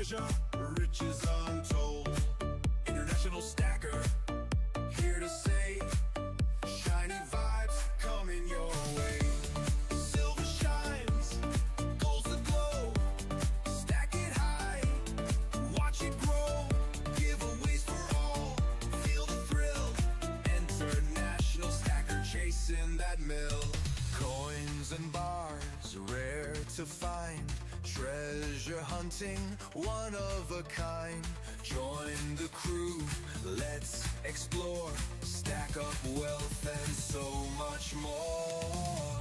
treasure, riches untold. International stacker, here to say, shiny vibes coming your way. Silver shines, gold's the glow. Stack it high, watch it grow. Giveaways for all, feel the thrill. International stacker chasing that mill. Coins and bars, rare to find. Treasure hunting, one of a kind. Join the crew, let's explore. Stack up wealth and so much more.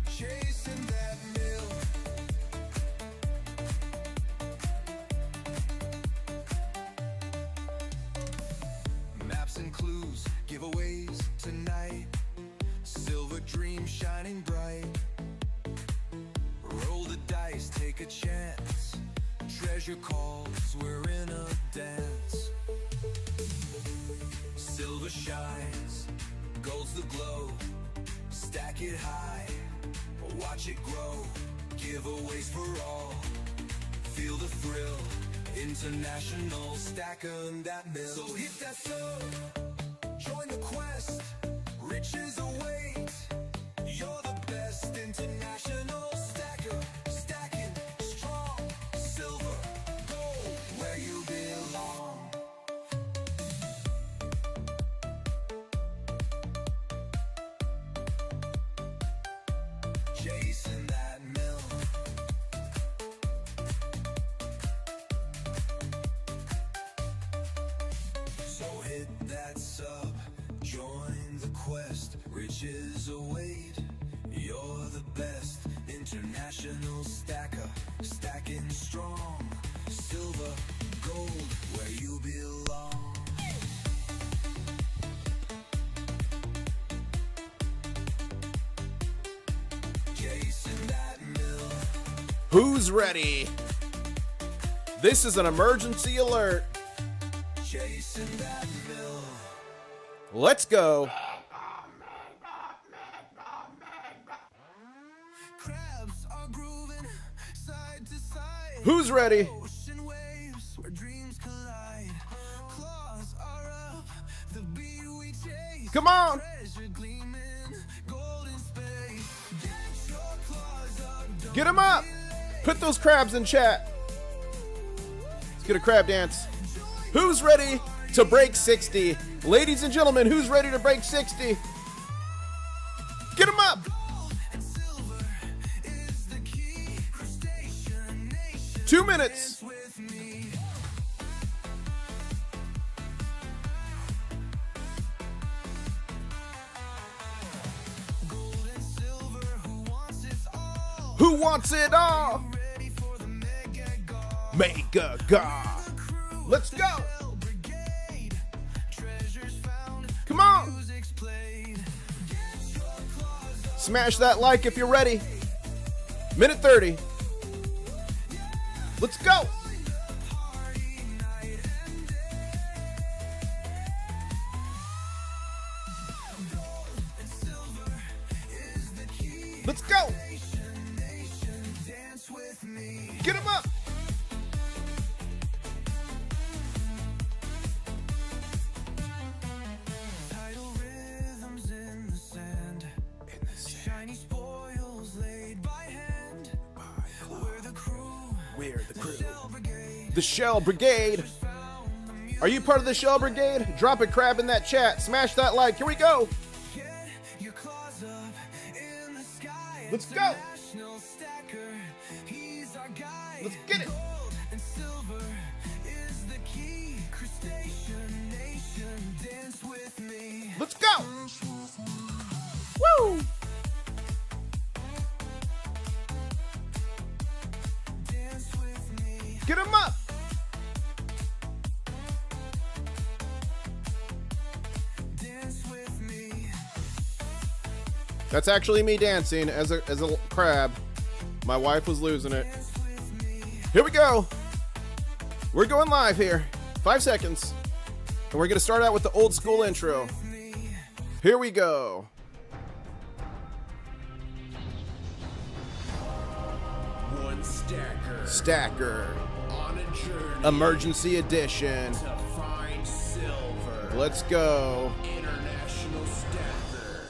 Chasing that mill. Maps and clues, giveaways tonight. Silver dream shining bright. Roll the dice, take a chance. Treasure calls, we're in a dance. Silver shines, gold's the glow. Stack it high, watch it grow. Giveaways for all, feel the thrill. International stacker that mill. So hit that sub, join the quest. Riches await. You're the best international stacker. Stacking strong, silver, gold, where you belong. Chasing that mill. So hit that sub, join the quest. Riches await. You're the best international stacker. Stacking strong, silver, gold, where you belong. Chasing that mill. Who's ready? This is an emergency alert. Chasing that mill. Let's go. Crabs are grooving side to side. Who's ready? Ocean waves where dreams collide. Claws are up, the beat we chase. Come on. Treasure gleaming, golden space. Get your claws up, don't Get him up. Put those crabs in chat. Let's get a crab dance. Who's ready to break 60? Ladies and gentlemen, who's ready to break 60? Get him up. gold and silver is the key. Crustacean nation 2 minutes. with me. Gold and silver, who wants it all? Who wants it all? Ready for the mega god. Mega God. Let's go. Shell brigade, treasures found, Come on. music's played. Get your claws up. Smash that like if you're ready. Minute 30. Let's go. Party night and day. Gold and silver is the key. Let's go. Nation, dance with me. Get him up. Tidal rhythms in the sand. Shiny spoils laid by hand. We're the crew. We're the crew. Shell brigade. The Shell Brigade. Are you part of the Shell Brigade? Drop a crab in that chat. Smash that like. Here we go. Get your claws up in the sky. Let's go. International stacker, he's our guide. Let's get it. Gold and silver is the key. Crustacean nation, dance with me. Let's go. Woo. Dance with me. Get him up. Dance with me. That's actually me dancing as a crab. My wife was losing it. Dance with me. Here we go. We're going live here. 5 seconds. And we're going to start out with the old school intro. Here we go. One stacker Stacker. on a journey Emergency edition. to find silver. Let's go. International stacker.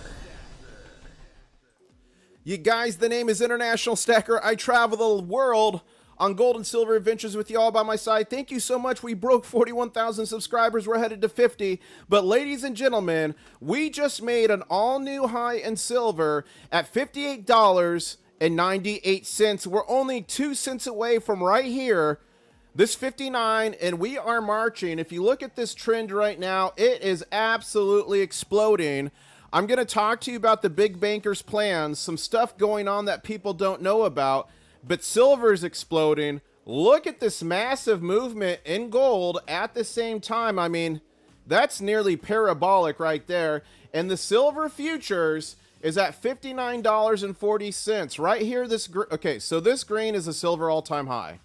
You guys, the name is International Stacker. I travel the world on gold and silver adventures with you all by my side. Thank you so much. We broke 41,000 subscribers. We're headed to 50. But ladies and gentlemen, we just made an all-new high in silver at $58.98. We're only 2 cents away from right here. This 59, and we are marching. If you look at this trend right now, it is absolutely exploding. I'm going to talk to you about the big bankers' plans, some stuff going on that people don't know about, but silver is exploding. Look at this massive movement in gold at the same time. I mean, that's nearly parabolic right there. And the silver futures is at $59.40. Right here, okay, so this green is a silver all-time high.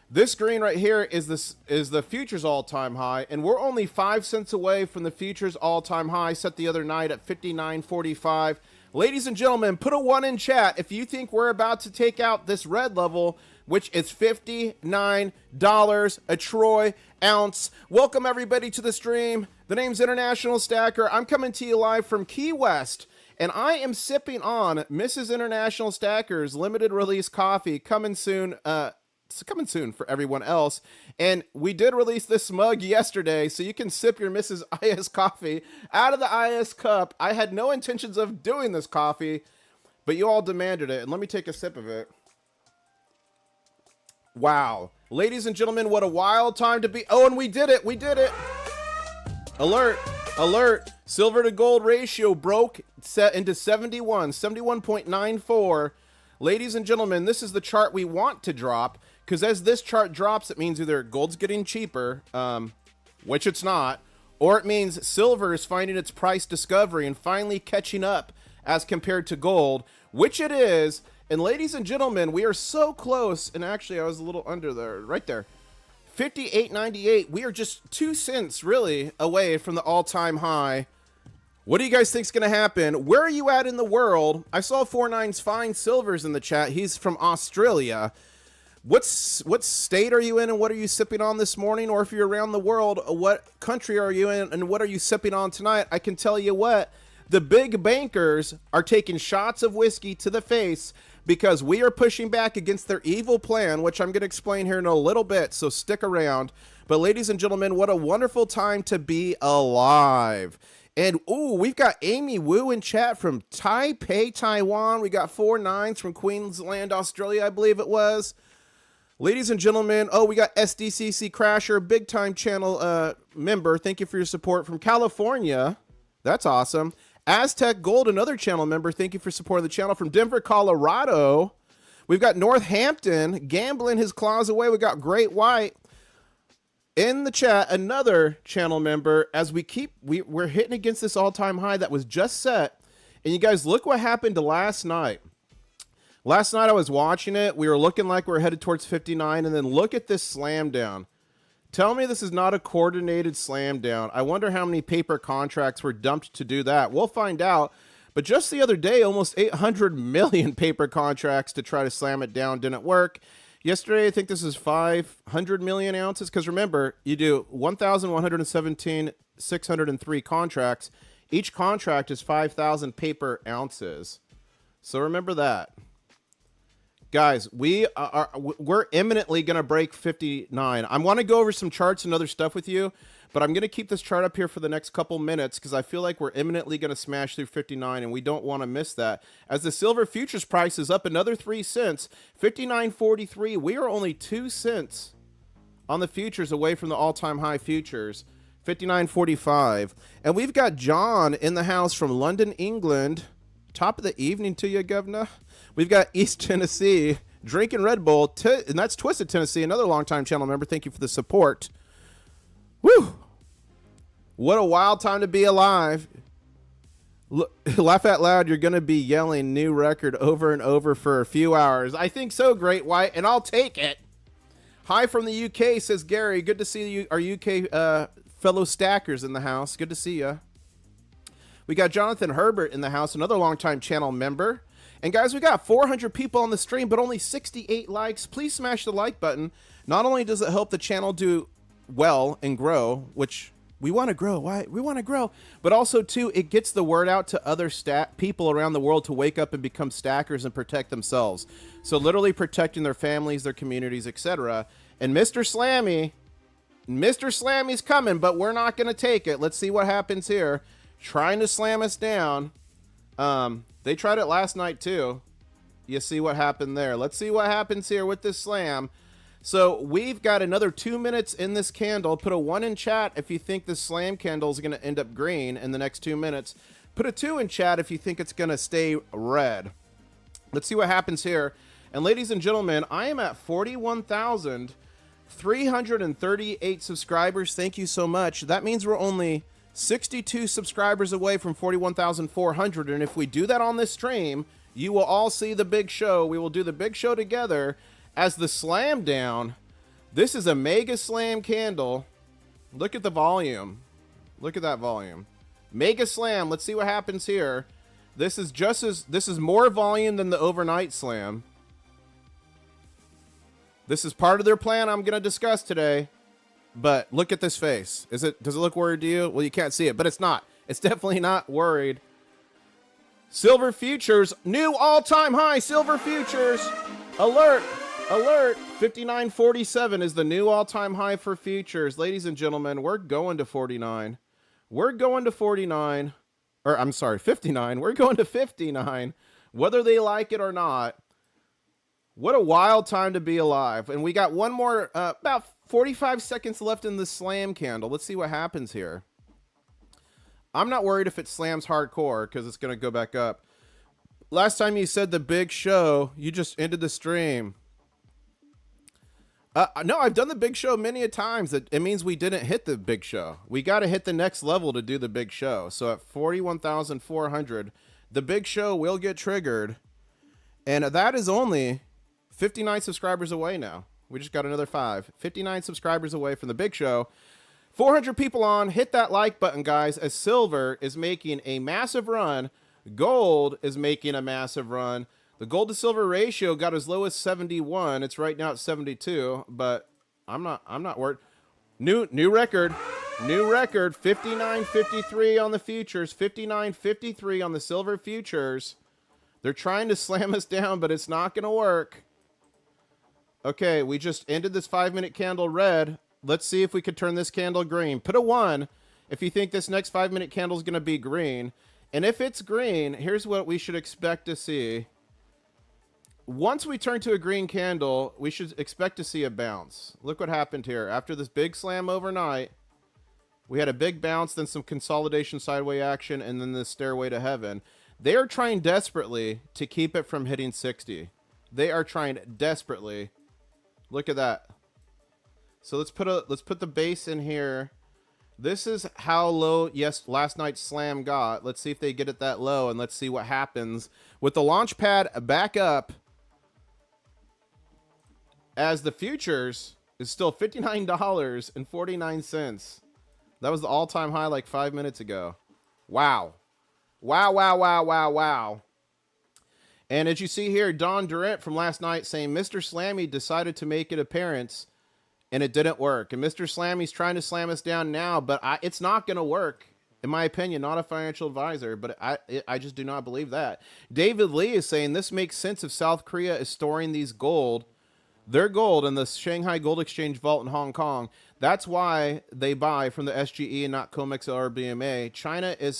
This green right here is the futures all-time high, and we're only 5 cents away from the futures all-time high set the other night at $59.45. Ladies and gentlemen, put a 1 in chat if you think we're about to take out this red level which is $59 a troy ounce. Welcome everybody to the stream. The name's International Stacker. I'm coming to you live from Key West, and I am sipping on Mrs. International Stacker's limited release coffee, coming soon. It's coming soon for everyone else. And we did release this mug yesterday, so you can sip your Mrs. IS coffee out of the IS cup. I had no intentions of doing this coffee, but you all demanded it. And let me take a sip of it. Wow. Ladies and gentlemen, what a wild time to be. Oh, and we did it. We did it. Alert. Alert. Silver to gold ratio broke set into 71.94. Ladies and gentlemen, this is the chart we want to drop, because as this chart drops, it means either gold's getting cheaper, which it's not, or it means silver is finding its price discovery and finally catching up as compared to gold, which it is. And ladies and gentlemen, we are so close. And actually, I was a little under there, right there. 58.98. We are just 2 cents really away from the all-time high. What do you guys think is going to happen? Where are you at in the world? I saw 49's Fine Silvers in the chat. He's from Australia. What state are you in, and what are you sipping on this morning? Or if you're around the world, what country are you in, and what are you sipping on tonight? I can tell you what, the big bankers are taking shots of whiskey to the face because we are pushing back against their evil plan, which I'm going to explain here in a little bit, so stick around. But ladies and gentlemen, what a wonderful time to be alive. And, ooh, we've got Amy Wu in chat from Taipei, Taiwan. We got 49s from Queensland, Australia, I believe it was. Ladies and gentlemen, oh, we got SDCC Crasher, big-time channel member. Thank you for your support from California. That's awesome. Aztec Gold, another channel member. Thank you for supporting the channel from Denver, Colorado. We've got Northampton gambling his claws away. We got Great White in the chat, another channel member. As we're hitting against this all-time high that was just set. And you guys, look what happened to last night. Last night I was watching it. We were looking like we were headed towards 59, and then look at this slam down. Tell me this is not a coordinated slam down. I wonder how many paper contracts were dumped to do that. We'll find out. But just the other day, almost 800 million paper contracts to try to slam it down didn't work. Yesterday, I think this is 500 million ounces. Because remember, you do 1,117,603 contracts. Each contract is 5,000 paper ounces. So remember that. Guys, we're imminently going to break 59. I want to go over some charts and other stuff with you, but I'm going to keep this chart up here for the next couple minutes because I feel like we're imminently going to smash through 59, and we don't want to miss that. As the silver futures price is up another 3 cents, 59.43, we are only 2 cents on the futures away from the all-time high futures, 59.45. And we've got John in the house from London, England. Top of the evening to you, Governor. We've got East Tennessee drinking Red Bull, and that's Twisted Tennessee, another longtime channel member. Thank you for the support. Woo! What a wild time to be alive. Laugh out loud, you're going to be yelling new record over and over for a few hours. I think so, Great White, and I'll take it. Hi from the UK, says Gary. Good to see you, our UK fellow stackers in the house. Good to see you. We got Jonathan Herbert in the house, another longtime channel member. And guys, we got 400 people on the stream, but only 68 likes. Please smash the like button. Not only does it help the channel do well and grow, which we want to grow. Why? We want to grow. But also, too, it gets the word out to other people around the world to wake up and become stackers and protect themselves. So literally protecting their families, their communities, etc. And Mr. Slammy's coming, but we're not going to take it. Let's see what happens here. Trying to slam us down. They tried it last night too. You see what happened there. Let's see what happens here with this slam. So we've got another 2 minutes in this candle. Put a 1 in chat if you think this slam candle is going to end up green in the next 2 minutes. Put a 2 in chat if you think it's going to stay red. Let's see what happens here. And ladies and gentlemen, I am at 41,338 subscribers. Thank you so much. That means we're only 62 subscribers away from 41,400, and if we do that on this stream, you will all see the big show. We will do the big show together as the slam down. This is a mega slam candle. Look at the volume. Look at that volume. Mega slam. Let's see what happens here. This is more volume than the overnight slam. This is part of their plan I'm going to discuss today. But look at this face. Does it look worried to you? Well, you can't see it, but it's not. It's definitely not worried. Silver futures, new all-time high. Silver futures. Alert. Alert. 59.47 is the new all-time high for futures. Ladies and gentlemen, we're going to 49. We're going to 49. Or I'm sorry, 59. We're going to 59. Whether they like it or not. What a wild time to be alive. And we got one more, about 45 seconds left in the slam candle. Let's see what happens here. I'm not worried if it slams hardcore because it's going to go back up. Last time you said the big show, you just ended the stream. No, I've done the big show many a times. It means we didn't hit the big show. We got to hit the next level to do the big show. So at 41,400, the big show will get triggered. And that is only 59 subscribers away now. We just got another 5. 59 subscribers away from the big show. 400 people on. Hit that like button, guys, as silver is making a massive run. Gold is making a massive run. The gold to silver ratio got as low as 71. It's right now at 72, but I'm not worried. New record. New record. 59.53 on the futures. 59.53 on the silver futures. They're trying to slam us down, but it's not going to work. Okay, we just ended this 5-minute candle red. Let's see if we could turn this candle green. Put a 1 if you think this next 5-minute candle is going to be green. And if it's green, here's what we should expect to see. Once we turn to a green candle, we should expect to see a bounce. Look what happened here. After this big slam overnight, we had a big bounce, then some consolidation sideways action, and then this stairway to heaven. They are trying desperately to keep it from hitting 60. They are trying desperately. Look at that. So let's put the base in here. This is how low last night's slam got. Let's see if they get it that low, and let's see what happens with the launch pad back up. As the futures is still $59.49. That was the all-time high like 5 minutes ago. Wow. Wow, wow, wow, wow, wow. And as you see here, Don Durant from last night saying Mr. Slammy decided to make an appearance and it didn't work. And Mr. Slammy's trying to slam us down now, but it's not going to work. In my opinion, not a financial advisor, but I just do not believe that. David Lee is saying this makes sense if South Korea is storing their gold in the Shanghai Gold Exchange Vault in Hong Kong. That's why they buy from the SGE and not Comex or BMA. China is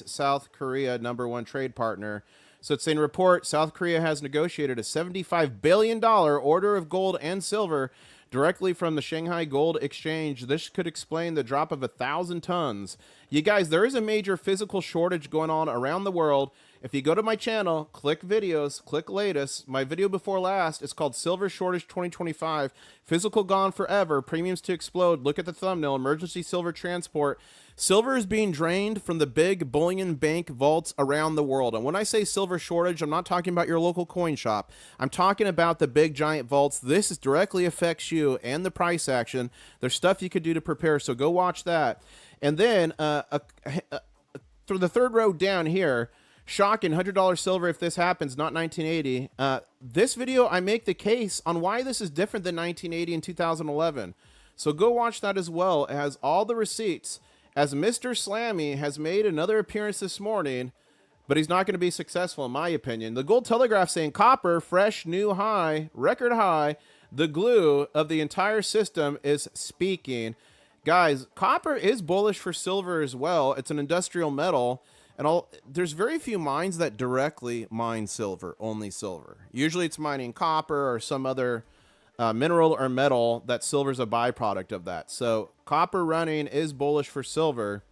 South Korea #1 trade partner. So it's saying report, South Korea has negotiated a $75 billion order of gold and silver directly from the Shanghai Gold Exchange. This could explain the drop of 1,000 tons. You guys, there is a major physical shortage going on around the world. If you go to my channel, click videos, click latest. My video before last is called Silver Shortage 2025. Physical gone forever. Premiums to explode. Look at the thumbnail. Emergency silver transport. Silver is being drained from the big bullion bank vaults around the world. And when I say silver shortage, I'm not talking about your local coin shop. I'm talking about the big giant vaults. This directly affects you and the price action. There's stuff you could do to prepare, so go watch that. And then through the third row down here, shocking, $100 silver if this happens, not 1980. This video, I make the case on why this is different than 1980 and 2011. So go watch that as well. It has all the receipts. As Mr. Slammy has made another appearance this morning, but he's not going to be successful in my opinion. The Gold Telegraph saying copper, fresh, new high, record high. The glue of the entire system is speaking. Guys, copper is bullish for silver as well. It's an industrial metal. And there's very few mines that directly mine silver, only silver. Usually it's mining copper or some other mineral or metal that silver's a byproduct of that. So copper running is bullish for silver.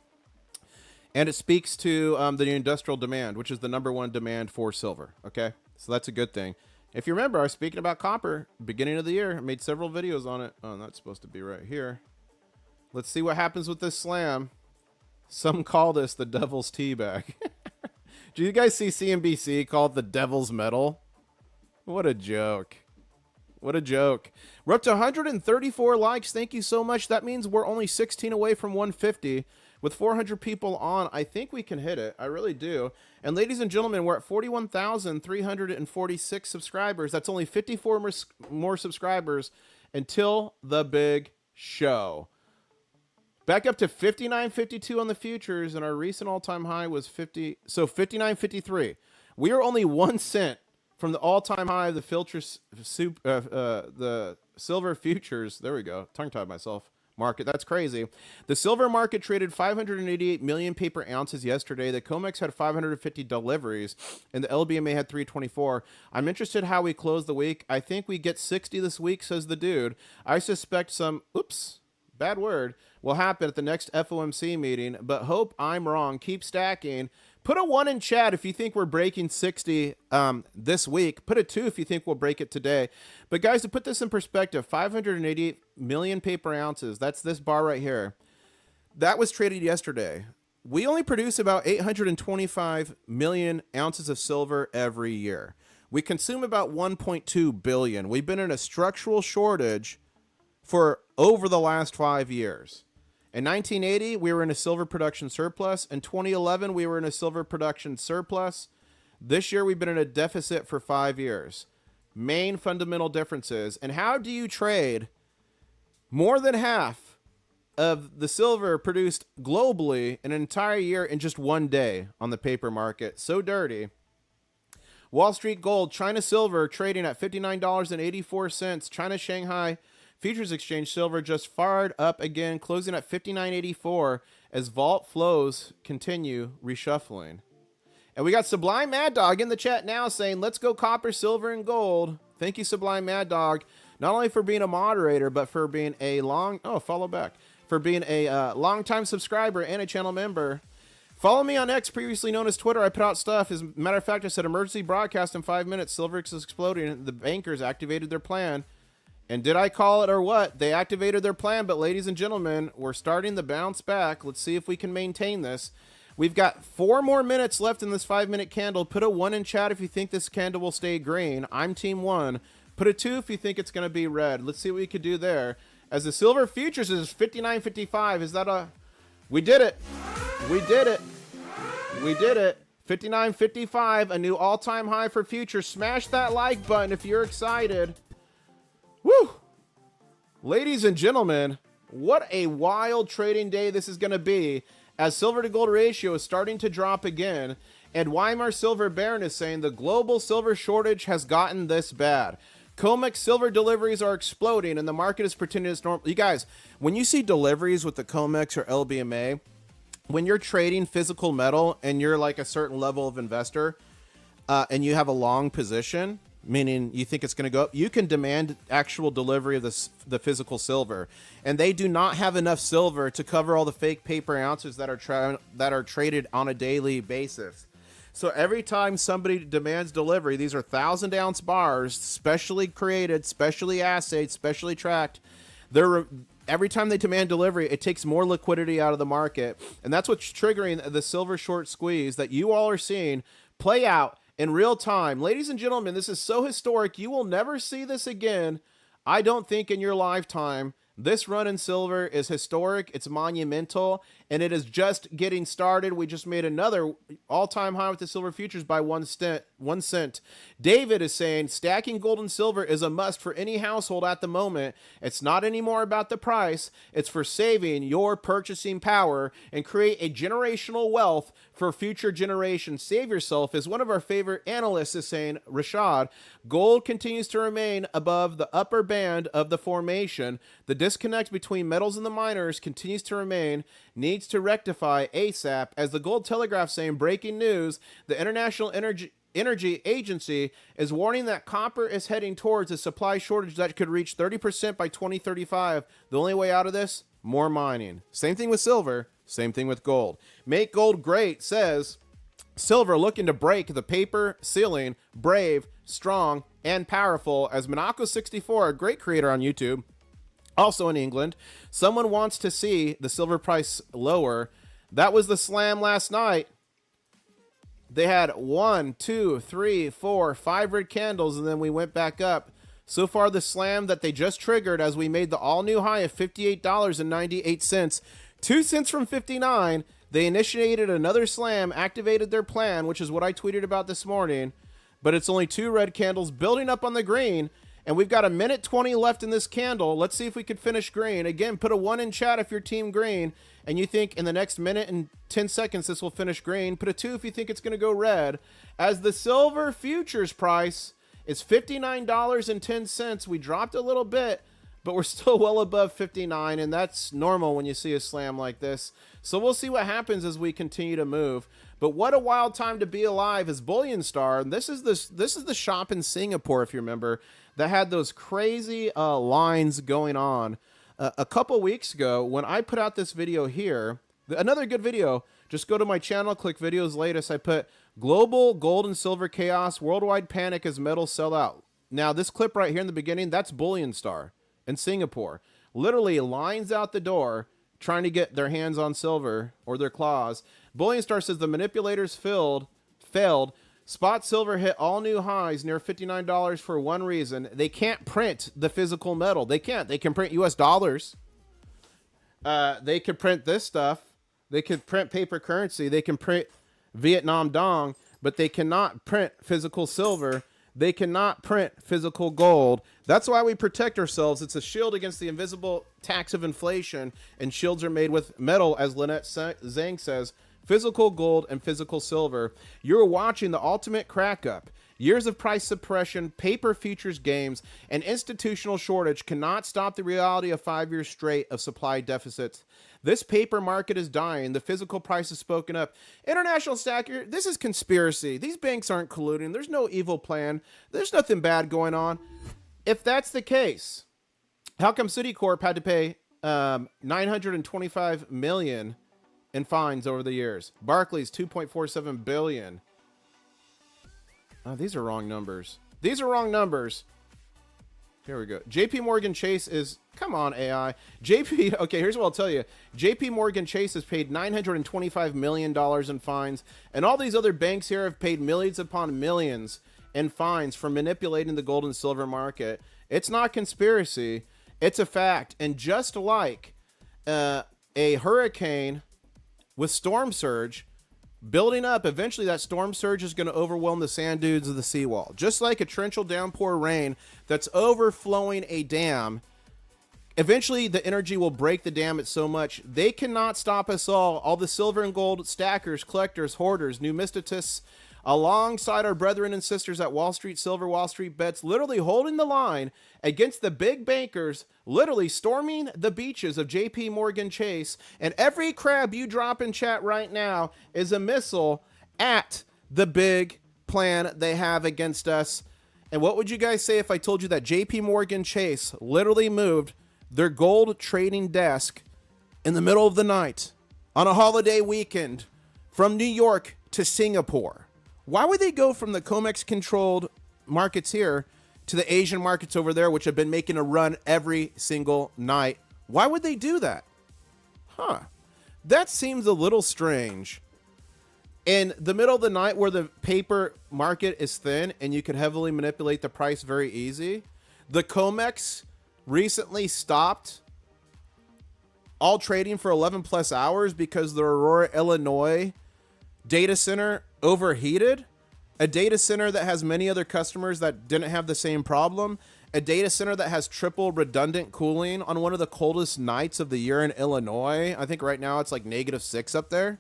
And it speaks to the industrial demand, which is the #1 demand for silver. Okay, so that's a good thing. If you remember, I was speaking about copper beginning of the year. I made several videos on it. Oh, that's supposed to be right here. Let's see what happens with this slam. Some call this the devil's tea bag. Do you guys see CNBC call it the devil's metal? What a joke. What a joke. We're up to 134 likes. Thank you so much. That means we're only 16 away from 150. With 400 people on, I think we can hit it. I really do. And ladies and gentlemen, we're at 41,346 subscribers. That's only 54 more subscribers until the big show. Back up to 59.52 on the futures, and our recent all-time high was 59.53. We are only 1 cent from the all-time high of the the silver futures. There we go. Tongue-tied myself. Market. That's crazy. The silver market traded 588 million paper ounces yesterday. The Comex had 550 deliveries, and the LBMA had 324. I'm interested how we close the week. I think we get 60 this week, says the dude. I suspect some, oops, bad word, will happen at the next FOMC meeting, but hope I'm wrong. Keep stacking. Put a 1 in chat if you think we're breaking 60 this week. Put a 2 if you think we'll break it today. But guys, to put this in perspective, 588 million paper ounces, that's this bar right here. That was traded yesterday. We only produce about 825 million ounces of silver every year. We consume about 1.2 billion. We've been in a structural shortage for over the last 5 years. In 1980, we were in a silver production surplus. In 2011, we were in a silver production surplus. This year, we've been in a deficit for 5 years. Main fundamental differences. And how do you trade more than half of the silver produced globally in an entire year in just 1 day on the paper market? So dirty. Wall Street Gold, China Silver trading at $59.84. China Shanghai Futures Exchange Silver just fired up again, closing at $59.84 as vault flows continue reshuffling. And we got Sublime Mad Dog in the chat now saying, let's go copper, silver, and gold. Thank you, Sublime Mad Dog, not only for being a moderator, but for being a for being a longtime subscriber and a channel member. Follow me on X, previously known as Twitter. I put out stuff. As a matter of fact, I said emergency broadcast in 5 minutes. Silver is exploding. The bankers activated their plan. And did I call it or what? They activated their plan, but ladies and gentlemen, we're starting the bounce back. Let's see if we can maintain this. We've got 4 more minutes left in this 5-minute candle. Put a 1 in chat if you think this candle will stay green. I'm team 1. Put a 2 if you think it's going to be red. Let's see what we could do there. As the silver futures is 59.55. Is that a... We did it. We did it. We did it. 59.55, a new all-time high for futures. Smash that like button if you're excited. Woo! Ladies and gentlemen, what a wild trading day this is going to be as silver to gold ratio is starting to drop again. And Weimar Silver Baron is saying the global silver shortage has gotten this bad. Comex silver deliveries are exploding and the market is pretending it's normal. You guys, when you see deliveries with the Comex or LBMA, when you're trading physical metal and you're like a certain level of investor and you have a long position, meaning you think it's going to go up, you can demand actual delivery of the physical silver. And they do not have enough silver to cover all the fake paper ounces that are traded on a daily basis. So every time somebody demands delivery, these are 1,000-ounce bars, specially created, specially assayed, specially tracked. Every time they demand delivery, it takes more liquidity out of the market. And that's what's triggering the silver short squeeze that you all are seeing play out in real time. Ladies and gentlemen, this is so historic. You will never see this again, I don't think, in your lifetime. This run in silver is historic. It's monumental, and it is just getting started. We just made another all-time high with the silver futures by 1 cent. David is saying stacking gold and silver is a must for any household at the moment. It's not anymore about the price. It's for saving your purchasing power and create a generational wealth for future generations. Save yourself, as one of our favorite analysts is saying, Rashad. Gold continues to remain above the upper band of the formation. The disconnect between metals and the miners continues to remain, needs to rectify ASAP. As the Gold Telegraph saying, breaking news, the International Energy Agency is warning that copper is heading towards a supply shortage that could reach 30% by 2035. The only way out of this, more mining. Same thing with silver, same thing with gold. Make Gold Great says, silver looking to break the paper ceiling, brave, strong, and powerful. As Monaco64, a great creator on YouTube, also in England, someone wants to see the silver price lower. That was the slam last night. They had 1, 2, 3, 4, 5 red candles, and then we went back up. So far, the slam that they just triggered as we made the all-new high of $58.98 2 cents from 59. They initiated another slam, activated their plan, which is what I tweeted about this morning. But it's only 2 red candles building up on the green. And we've got a minute 20 left in this candle. Let's see if we could finish green. Again, put a 1 in chat if you're team green and you think in the next minute and 10 seconds this will finish green. Put a 2 if you think it's going to go red. As the silver futures price is $59.10. We dropped a little bit, but we're still well above 59, and that's normal when you see a slam like this. So we'll see what happens as we continue to move. But what a wild time to be alive is Bullion Star. And this is the shop in Singapore, if you remember, that had those crazy lines going on a couple weeks ago when I put out this video here. Another good video. Just go to my channel, click videos latest. I put global gold and silver chaos, worldwide panic as metals sell out. Now this clip right here in the beginning, that's Bullion Star in Singapore. Literally lines out the door trying to get their hands on silver or their claws. Bullion Star says the manipulators failed. Spot silver hit all new highs near $59 for one reason. They can't print the physical metal. They can't. They can print US dollars. They could print this stuff. They could print paper currency. They can print Vietnam dong, but they cannot print physical silver. They cannot print physical gold. That's why we protect ourselves. It's a shield against the invisible tax of inflation, and shields are made with metal, as Lynette Zhang says, physical gold and physical silver. You're watching the ultimate crack up. Years of price suppression, paper futures games, and institutional shortage cannot stop the reality of 5 years straight of supply deficits. This paper market is dying. The physical price has spoken up. International Stacker, this is conspiracy. These banks aren't colluding. There's no evil plan. There's nothing bad going on. If that's the case, how come Citicorp had to pay $925 million in fines over the years? Barclays, $2.47 billion. Oh, these are wrong numbers. These are wrong numbers. Here we go. JP Morgan Chase is, come on, AI. Okay, here's what I'll tell you. JP Morgan Chase has paid $925 million in fines, and all these other banks here have paid millions upon millions in fines for manipulating the gold and silver market. It's not conspiracy. It's a fact. And just like a hurricane with storm surge building up, eventually that storm surge is going to overwhelm the sand dunes of the seawall. Just like a torrential downpour rain that's overflowing a dam, eventually the energy will break the dam. It's so much they cannot stop us all the silver and gold stackers, collectors, hoarders, numisticists, alongside our brethren and sisters at Wall Street Silver, Wall Street Bets, literally holding the line against the big bankers, literally storming the beaches of JP Morgan Chase. And every crab you drop in chat right now is a missile at the big plan they have against us. And what would you guys say if I told you that JP Morgan Chase literally moved their gold trading desk in the middle of the night on a holiday weekend from New York to Singapore? Why would they go from the Comex controlled markets here to the Asian markets over there, which have been making a run every single night? Why would they do that? That seems a little strange. In the middle of the night where the paper market is thin and you can heavily manipulate the price very easy, the Comex recently stopped all trading for 11 plus hours because the Aurora, Illinois data center overheated. A data center that has many other customers that didn't have the same problem. A data center that has triple redundant cooling on one of the coldest nights of the year in Illinois. I think right now it's like -6 up there.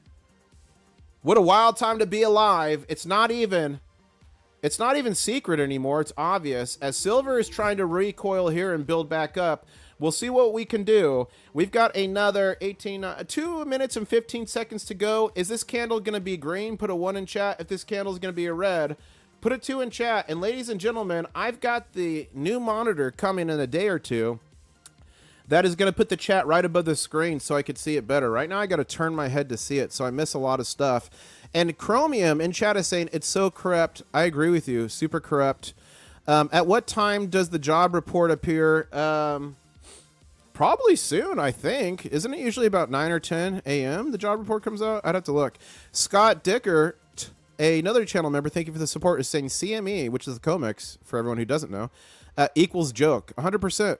What a wild time to be alive. It's not even secret anymore. It's obvious. As silver is trying to recoil here and build back up, we'll see what we can do. We've got another 2 minutes and 15 seconds to go. Is this candle going to be green? Put a 1 in chat. If this candle is going to be a red, put a 2 in chat. And ladies and gentlemen, I've got the new monitor coming in a day or two that is going to put the chat right above the screen so I could see it better. Right now I got to turn my head to see it, so I miss a lot of stuff. And Chromium in chat is saying it's so corrupt. I agree with you. Super corrupt. At what time does the job report appear? Probably soon, I think. Isn't it usually about 9 or 10 a.m. the job report comes out? I'd have to look. Scott Dicker, another channel member, thank you for the support, is saying CME, which is the Comex, for everyone who doesn't know, equals joke. 100%.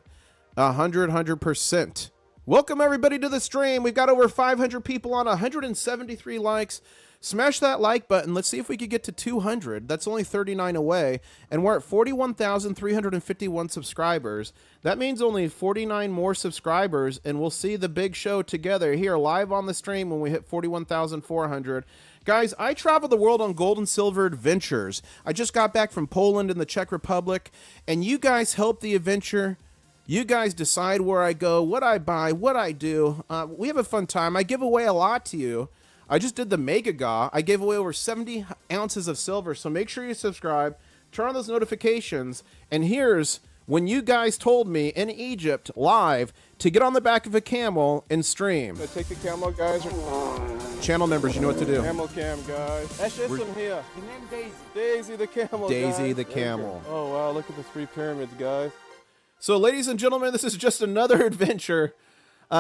100%. Welcome everybody to the stream. We've got over 500 people on, 173 likes. Smash that like button. Let's see if we could get to 200. That's only 39 away. And we're at 41,351 subscribers. That means only 49 more subscribers, and we'll see the big show together here live on the stream when we hit 41,400. Guys, I travel the world on gold and silver adventures. I just got back from Poland and the Czech Republic, and you guys help the adventure. You guys decide where I go, what I buy, what I do. We have a fun time. I give away a lot to you. I just did the Mega Ga. I gave away over 70 ounces of silver, so make sure you subscribe, turn on those notifications, and here's when you guys told me in Egypt live to get on the back of a camel and stream. So take the camel, guys. Channel members, you know what to do. Camel cam, guys. That's just him here. His name Daisy. Daisy the camel, Daisy guys. the camel. Oh, wow, look at the 3 pyramids, guys. So, ladies and gentlemen, this is just another adventure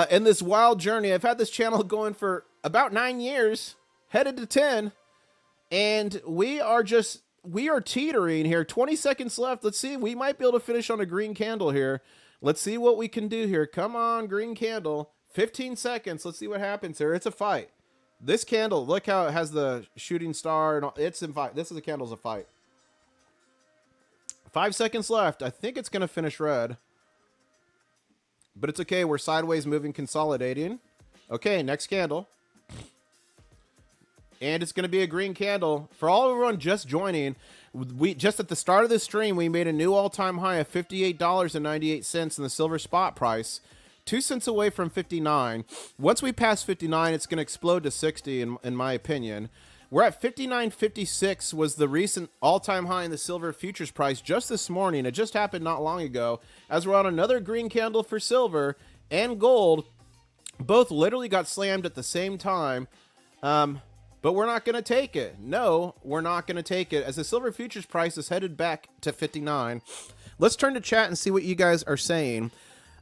in this wild journey. I've had this channel going for about 9 years, headed to 10, and we are teetering here. 20 seconds left. Let's see. We might be able to finish on a green candle here. Let's see what we can do here. Come on, green candle. 15 seconds. Let's see what happens here. It's a fight. This candle, look how it has the shooting star. And all. It's in fight. This is the candle's a fight. 5 seconds left. I think it's going to finish red. But it's okay. We're sideways moving, consolidating. Okay, next candle. And it's going to be a green candle. For all everyone just joining, we just at the start of this stream, we made a new all-time high of $58.98 in the silver spot price. 2 cents away from 59. Once we pass 59, it's going to explode to 60 in my opinion. We're at 59.56 was the recent all-time high in the silver futures price just this morning. It just happened not long ago as we're on another green candle for silver and gold. Both literally got slammed at the same time. But we're not going to take it. No, we're not going to take it as the silver futures price is headed back to 59. Let's turn to chat and see what you guys are saying.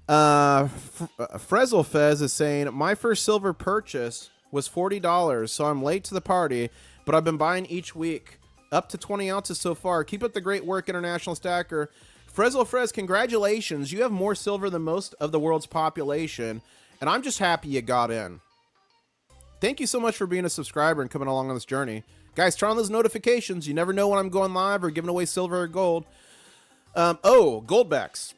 Frezzle Fez is saying, my first silver purchase was $40, so I'm late to the party, but I've been buying each week. Up to 20 ounces so far. Keep up the great work, International Stacker. Frezzle Frez, congratulations. You have more silver than most of the world's population, and I'm just happy you got in. Thank you so much for being a subscriber and coming along on this journey. Guys, turn on those notifications. You never know when I'm going live or giving away silver or gold. Goldbacks.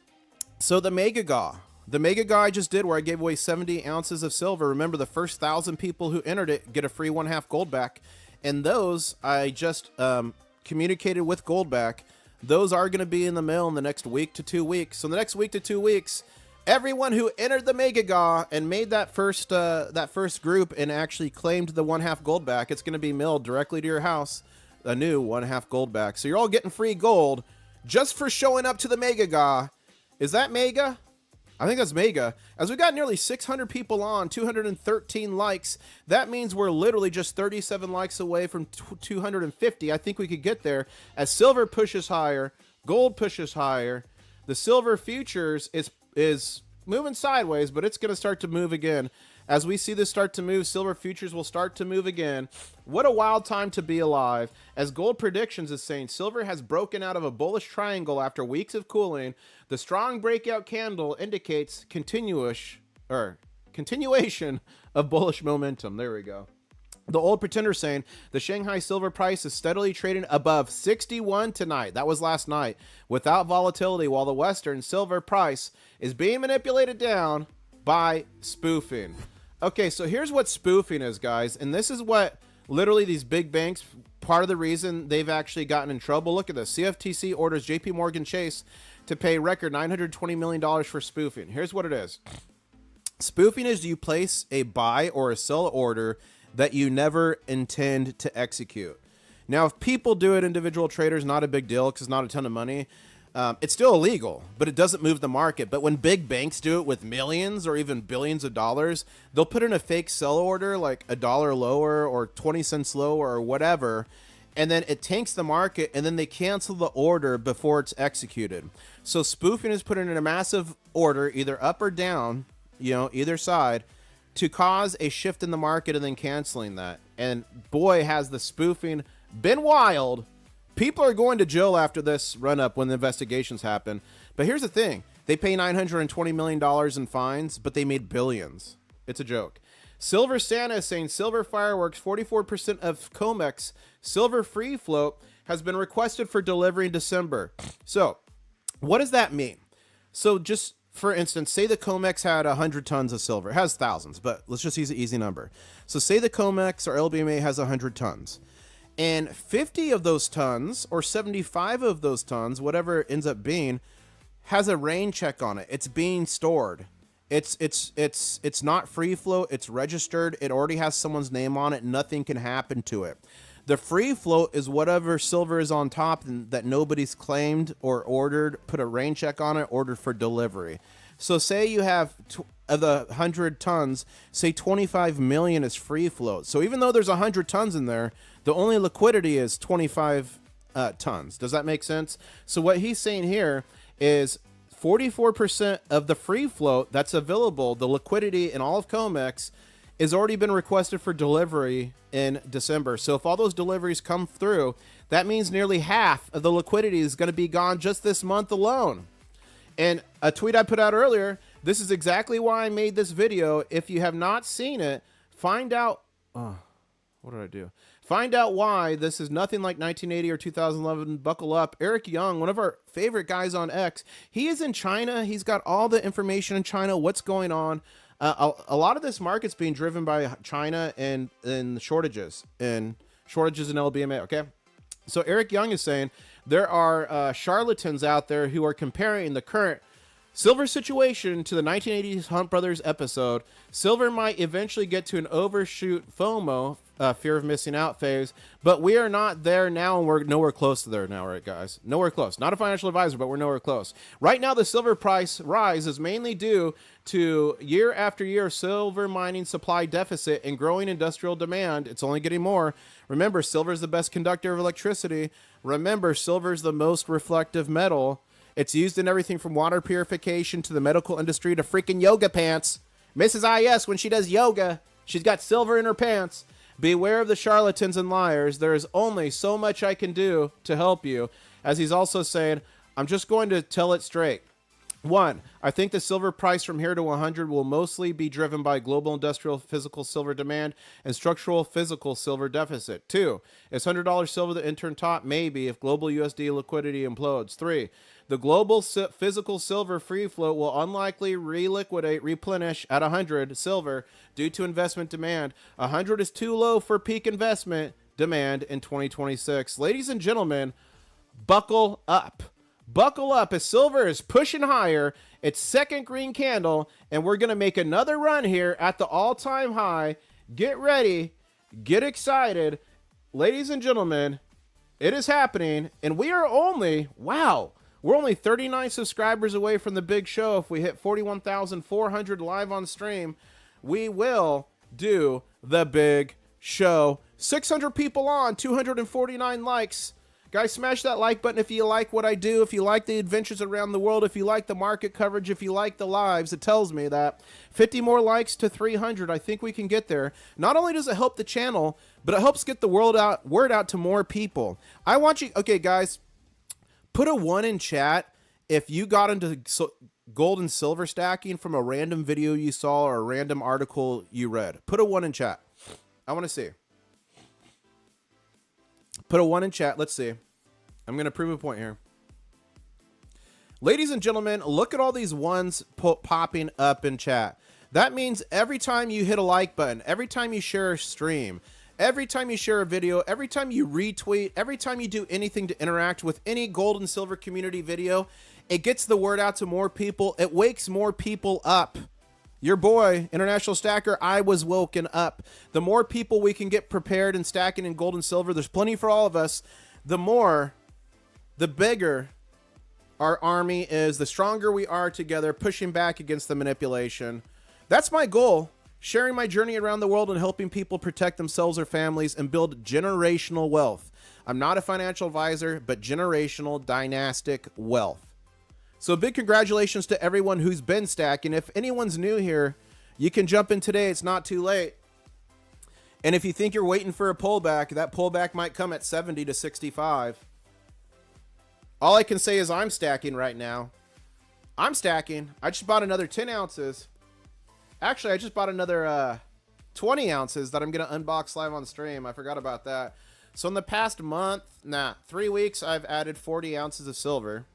So the Mega Ga. The Mega Ga I just did where I gave away 70 ounces of silver. Remember, the first 1,000 people who entered it get a free 1/2 gold back. And those I just communicated with Goldback. Those are going to be in the mail in the next week to 2 weeks. So in the next week to 2 weeks, everyone who entered the Mega Ga and made that first group and actually claimed the 1/2 gold back, it's going to be mailed directly to your house, a new 1/2 gold back. So you're all getting free gold just for showing up to the Mega Ga. Is that Mega? I think that's Mega. As we got nearly 600 people on, 213 likes, that means we're literally just 37 likes away from 250. I think we could get there as silver pushes higher, gold pushes higher. The silver futures is moving sideways, but it's going to start to move again. As we see this start to move, silver futures will start to move again. What a wild time to be alive. As Gold Predictions is saying, silver has broken out of a bullish triangle after weeks of cooling. The strong breakout candle indicates continuation of bullish momentum. There we go. The Old Pretender saying, the Shanghai silver price is steadily trading above 61 tonight. That was last night. Without volatility, while the Western silver price is being manipulated down by spoofing. Okay, so here's what spoofing is, guys. And this is what literally these big banks, part of the reason they've actually gotten in trouble. Look at this. CFTC orders JP Morgan Chase to pay record $920 million for spoofing. Here's what it is. Spoofing is you place a buy or a sell order that you never intend to execute. Now, if people do it, individual traders, not a big deal because it's not a ton of money. It's still illegal, but it doesn't move the market. But when big banks do it with millions or even billions of dollars, they'll put in a fake sell order like $1 lower or 20 cents lower or whatever, and then it tanks the market, and then they cancel the order before it's executed. So spoofing is putting in a massive order, either up or down, either side, to cause a shift in the market and then canceling that. And boy, has the spoofing been wild. People are going to jail after this run up when the investigations happen. But here's the thing. They pay $920 million in fines, but they made billions. It's a joke. Silver Santa is saying silver fireworks, 44% of Comex silver free float has been requested for delivery in December. So what does that mean? So just for instance, say the Comex had 100 tons of silver. It has thousands, but let's just use an easy number. So say the Comex or LBMA has 100 tons. And 50 of those tons or 75 of those tons, whatever it ends up being, has a rain check on it. It's being stored. It's not free float. It's registered. It already has someone's name on it. Nothing can happen to it. The free float is whatever silver is on top that nobody's claimed or ordered, put a rain check on it, ordered for delivery. So say you have of the 100 tons, say 25 million is free float. So even though there's 100 tons in there, the only liquidity is 25 tons. Does that make sense? So what he's saying here is 44% of the free float that's available, the liquidity in all of Comex, has already been requested for delivery in December. So if all those deliveries come through, that means nearly half of the liquidity is going to be gone just this month alone. And a tweet I put out earlier, this is exactly why I made this video. If you have not seen it, find out. What did I do? Find out why this is nothing like 1980 or 2011. Buckle up. Eric Young, one of our favorite guys on X, he is in China. He's got all the information in China, what's going on. A lot of this market's being driven by China and shortages in LBMA, okay? So Eric Young is saying there are charlatans out there who are comparing the current silver situation to the 1980s Hunt Brothers episode. Silver might eventually get to an overshoot FOMO, fear of missing out phase, but we are not there now, and we're nowhere close to there now, right, guys? Nowhere close. Not a financial advisor, but we're nowhere close. Right now, the silver price rise is mainly due to year after year silver mining supply deficit and growing industrial demand. It's only getting more. Remember, silver is the best conductor of electricity. Remember, silver is the most reflective metal. It's used in everything from water purification to the medical industry to freaking yoga pants. Mrs. IS, when she does yoga, she's got silver in her pants. Beware of the charlatans and liars. There is only so much I can do to help you. As he's also saying, I'm just going to tell it straight. 1, I think the silver price from here to 100 will mostly be driven by global industrial physical silver demand and structural physical silver deficit. 2, is $100 silver the intern top? Maybe, if global USD liquidity implodes. 3, the global physical silver free float will unlikely replenish at 100 silver due to investment demand. 100 is too low for peak investment demand in 2026. Ladies and gentlemen, buckle up. Buckle up as silver is pushing higher. It's second green candle, and we're going to make another run here at the all-time high. Get ready. Get excited. Ladies and gentlemen, it is happening, and we are only, wow, we're only 39 subscribers away from the big show. If we hit 41,400 live on stream, we will do the big show. 600 people on, 249 likes. Guys, smash that like button if you like what I do, if you like the adventures around the world, if you like the market coverage, if you like the lives. It tells me that 50 more likes to 300. I think we can get there. Not only does it help the channel, but it helps get the word out to more people. I want you, okay, guys, put a 1 in chat if you got into gold and silver stacking from a random video you saw or a random article you read. Put a 1 in chat. I want to see. Put a 1 in chat. Let's see. I'm going to prove a point here. Ladies and gentlemen, look at all these ones popping up in chat. That means every time you hit a like button, every time you share a stream, every time you share a video, every time you retweet, every time you do anything to interact with any gold and silver community video, it gets the word out to more people. It wakes more people up. Your boy, International Stacker, I was woken up. The more people we can get prepared and stacking in gold and silver, there's plenty for all of us. The bigger our army is, the stronger we are together, pushing back against the manipulation. That's my goal, sharing my journey around the world and helping people protect themselves or families and build generational wealth. I'm not a financial advisor, but generational dynastic wealth. So big congratulations to everyone who's been stacking. If anyone's new here, you can jump in today. It's not too late. And if you think you're waiting for a pullback, that pullback might come at 70 to 65. All I can say is I'm stacking right now. I'm stacking. I just bought another 10 ounces. Actually, I just bought another 20 ounces that I'm going to unbox live on stream. I forgot about that. So in the past month, 3 weeks, I've added 40 ounces of silver.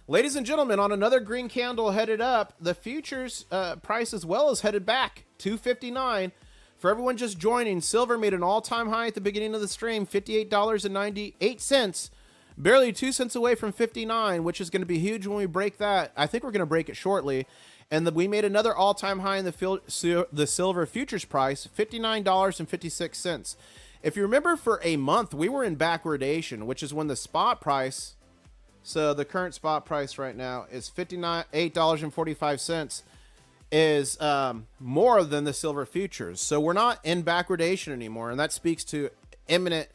Ladies and gentlemen, on another green candle headed up, the futures price as well is headed back, $2.59. For everyone just joining, silver made an all-time high at the beginning of the stream, $58.98. Barely 2 cents away from 59, which is going to be huge when we break that. I think we're going to break it shortly. And we made another all-time high in the silver futures price, $59.56. If you remember, for a month, we were in backwardation, which is when the spot price, so the current spot price right now is $8.45, is more than the silver futures. So we're not in backwardation anymore, and that speaks to imminent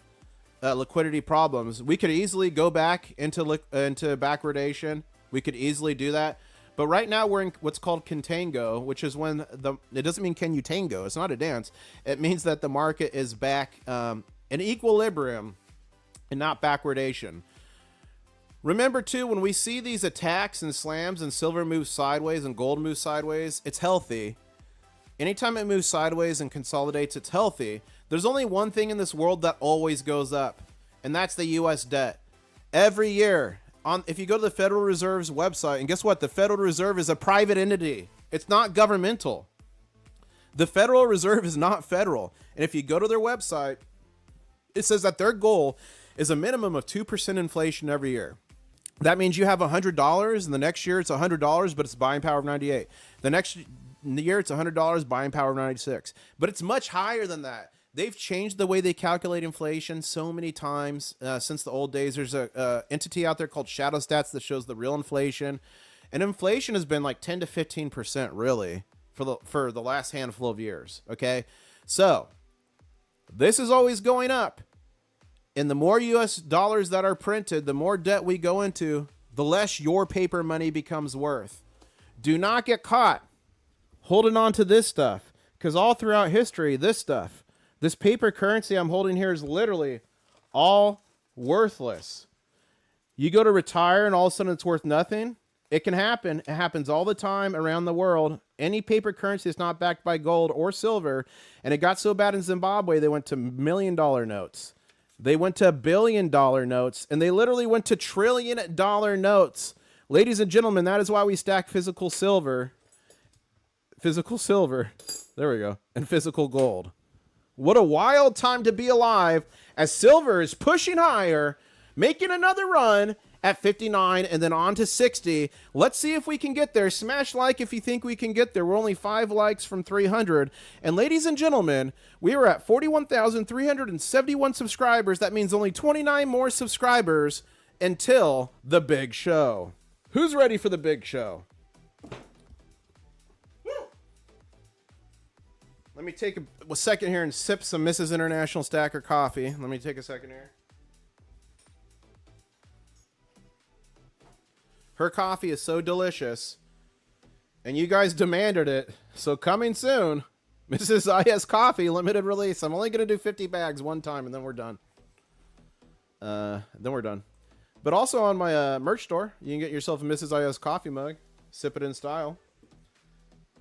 liquidity problems. We could easily go back into backwardation. We could easily do that. But right now we're in what's called contango, which is when it doesn't mean can you tango. It's not a dance. It means that the market is back in equilibrium and not backwardation. Remember too, when we see these attacks and slams and silver moves sideways and gold moves sideways, it's healthy. Anytime it moves sideways and consolidates, it's healthy. There's only one thing in this world that always goes up, and that's the US debt. Every year. If you go to the Federal Reserve's website, and guess what? The Federal Reserve is a private entity. It's not governmental. The Federal Reserve is not federal. And if you go to their website, it says that their goal is a minimum of 2% inflation every year. That means you have $100, and the next year it's $100, but it's buying power of 98. The next year it's $100, buying power of 96. But it's much higher than that. They've changed the way they calculate inflation so many times since the old days. There's a entity out there called Shadow Stats that shows the real inflation. And inflation has been like 10 to 15% really for the last handful of years. Okay. So this is always going up. And the more US dollars that are printed, the more debt we go into, the less your paper money becomes worth. Do not get caught holding on to this stuff, because all throughout history, this paper currency I'm holding here is literally all worthless. You go to retire and all of a sudden it's worth nothing. It can happen. It happens all the time around the world. Any paper currency that's not backed by gold or silver. And it got so bad in Zimbabwe, they went to $1 million notes. They went to $1 billion notes, and they literally went to $1 trillion notes. Ladies and gentlemen, that is why we stack physical silver. Physical silver. There we go. And physical gold. What a wild time to be alive as silver is pushing higher, making another run at 59 and then on to 60. Let's see if we can get there. Smash like if you think we can get there. We're only 5 likes from 300. And ladies and gentlemen, we are at 41,371 subscribers. That means only 29 more subscribers until the big show. Who's ready for the big show? Let me take a second here and sip some Mrs. International Stacker coffee. Let me take a second here. Her coffee is so delicious, and you guys demanded it. So coming soon, Mrs. IS Coffee, limited release. I'm only going to do 50 bags one time, and then we're done. But also on my merch store, you can get yourself a Mrs. IS Coffee mug. Sip it in style.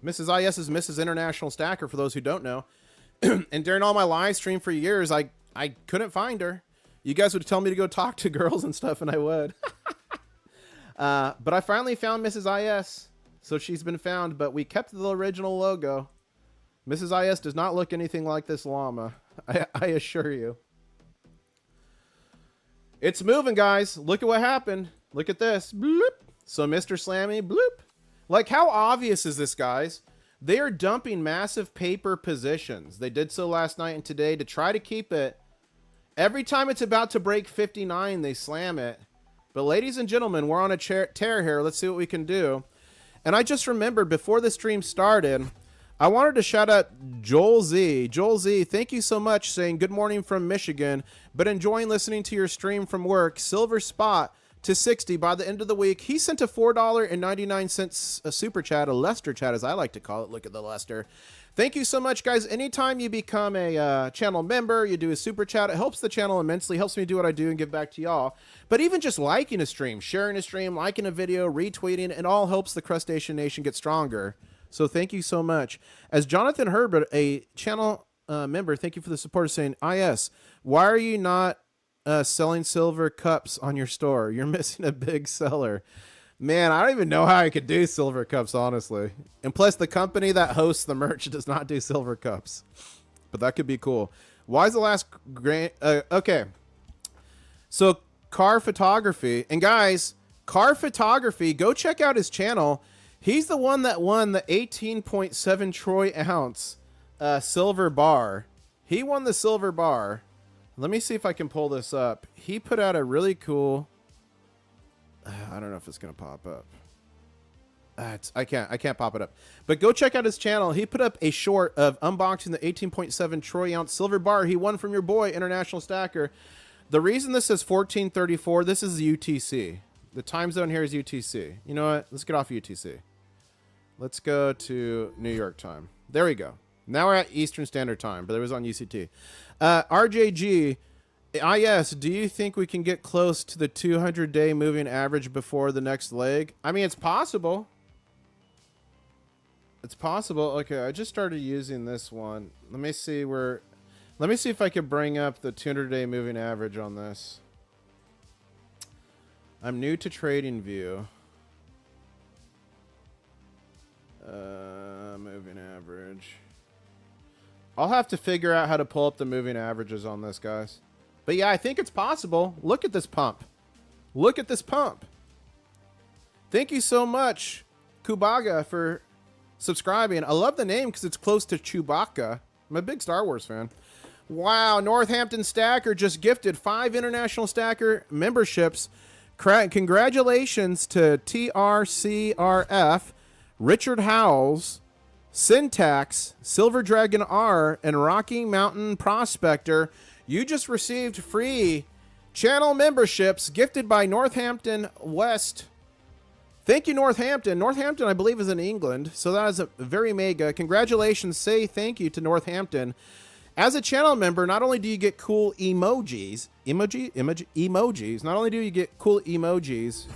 Mrs. IS is Mrs. International Stacker, for those who don't know. And during all my live stream for years, I couldn't find her. You guys would tell me to go talk to girls and stuff, and I would. But I finally found Mrs. IS. So she's been found, but we kept the original logo. Mrs. IS does not look anything like this llama. I assure you. It's moving, guys. Look at what happened. Look at this. Bloop. So Mr. Slammy, bloop. Like, how obvious is this, guys? They are dumping massive paper positions. They did so last night and today to try to keep it. Every time it's about to break 59, they slam it. But ladies and gentlemen, we're on a tear here. Let's see what we can do. And I just remembered before the stream started, I wanted to shout out Joel Z. Joel Z, thank you so much, saying good morning from Michigan, but enjoying listening to your stream from work. Silver spot to 60 by the end of the week. He sent a $4.99 super chat, a Lester chat as I like to call it. Look at the Lester. Thank you so much, guys. Anytime you become a channel member, you do a super chat, it helps the channel immensely, helps me do what I do and give back to y'all. But even just liking a stream, sharing a stream, liking a video, retweeting, it all helps the Crustacean Nation get stronger. So thank you so much. As Jonathan Herbert, a channel member, thank you for the support, saying, IS, why are you not selling silver cups on your store? You're missing a big seller. Man, I don't even know how I could do silver cups, honestly. And plus, the company that hosts the merch does not do silver cups. But that could be cool. Why is the last grand... okay. So, Car Photography. And guys, Car Photography, go check out his channel. He's the one that won the 18.7 troy ounce silver bar. He won the silver bar. Let me see if I can pull this up. He put out a really cool... I don't know if it's going to pop up. I can't pop it up. But go check out his channel. He put up a short of unboxing the 18.7 troy ounce silver bar he won from your boy, International Stacker. The reason this says 1434, this is UTC. The time zone here is UTC. You know what? Let's get off UTC. Let's go to New York time. There we go. Now we're at Eastern Standard Time, but it was on UCT. RJG... IS, do you think we can get close to the 200-day moving average before the next leg? I mean, it's possible. It's possible. Okay, I just started using this one. Let me see if I can bring up the 200-day moving average on this. I'm new to TradingView. Moving average. I'll have to figure out how to pull up the moving averages on this, guys. But yeah, I think it's possible. Look at this pump. Look at this pump. Thank you so much, Kubaga, for subscribing. I love the name because it's close to Chewbacca. I'm a big Star Wars fan. Wow, Northampton Stacker just gifted 5 International Stacker memberships. Congratulations to TRCRF, Richard Howells, Syntax, Silver Dragon R, and Rocky Mountain Prospector. You just received free channel memberships gifted by Northampton West. Thank you, Northampton. Northampton, I believe, is in England, so that is a very mega. Congratulations. Say thank you to Northampton. As a channel member, not only do you get cool emojis, not only do you get cool emojis,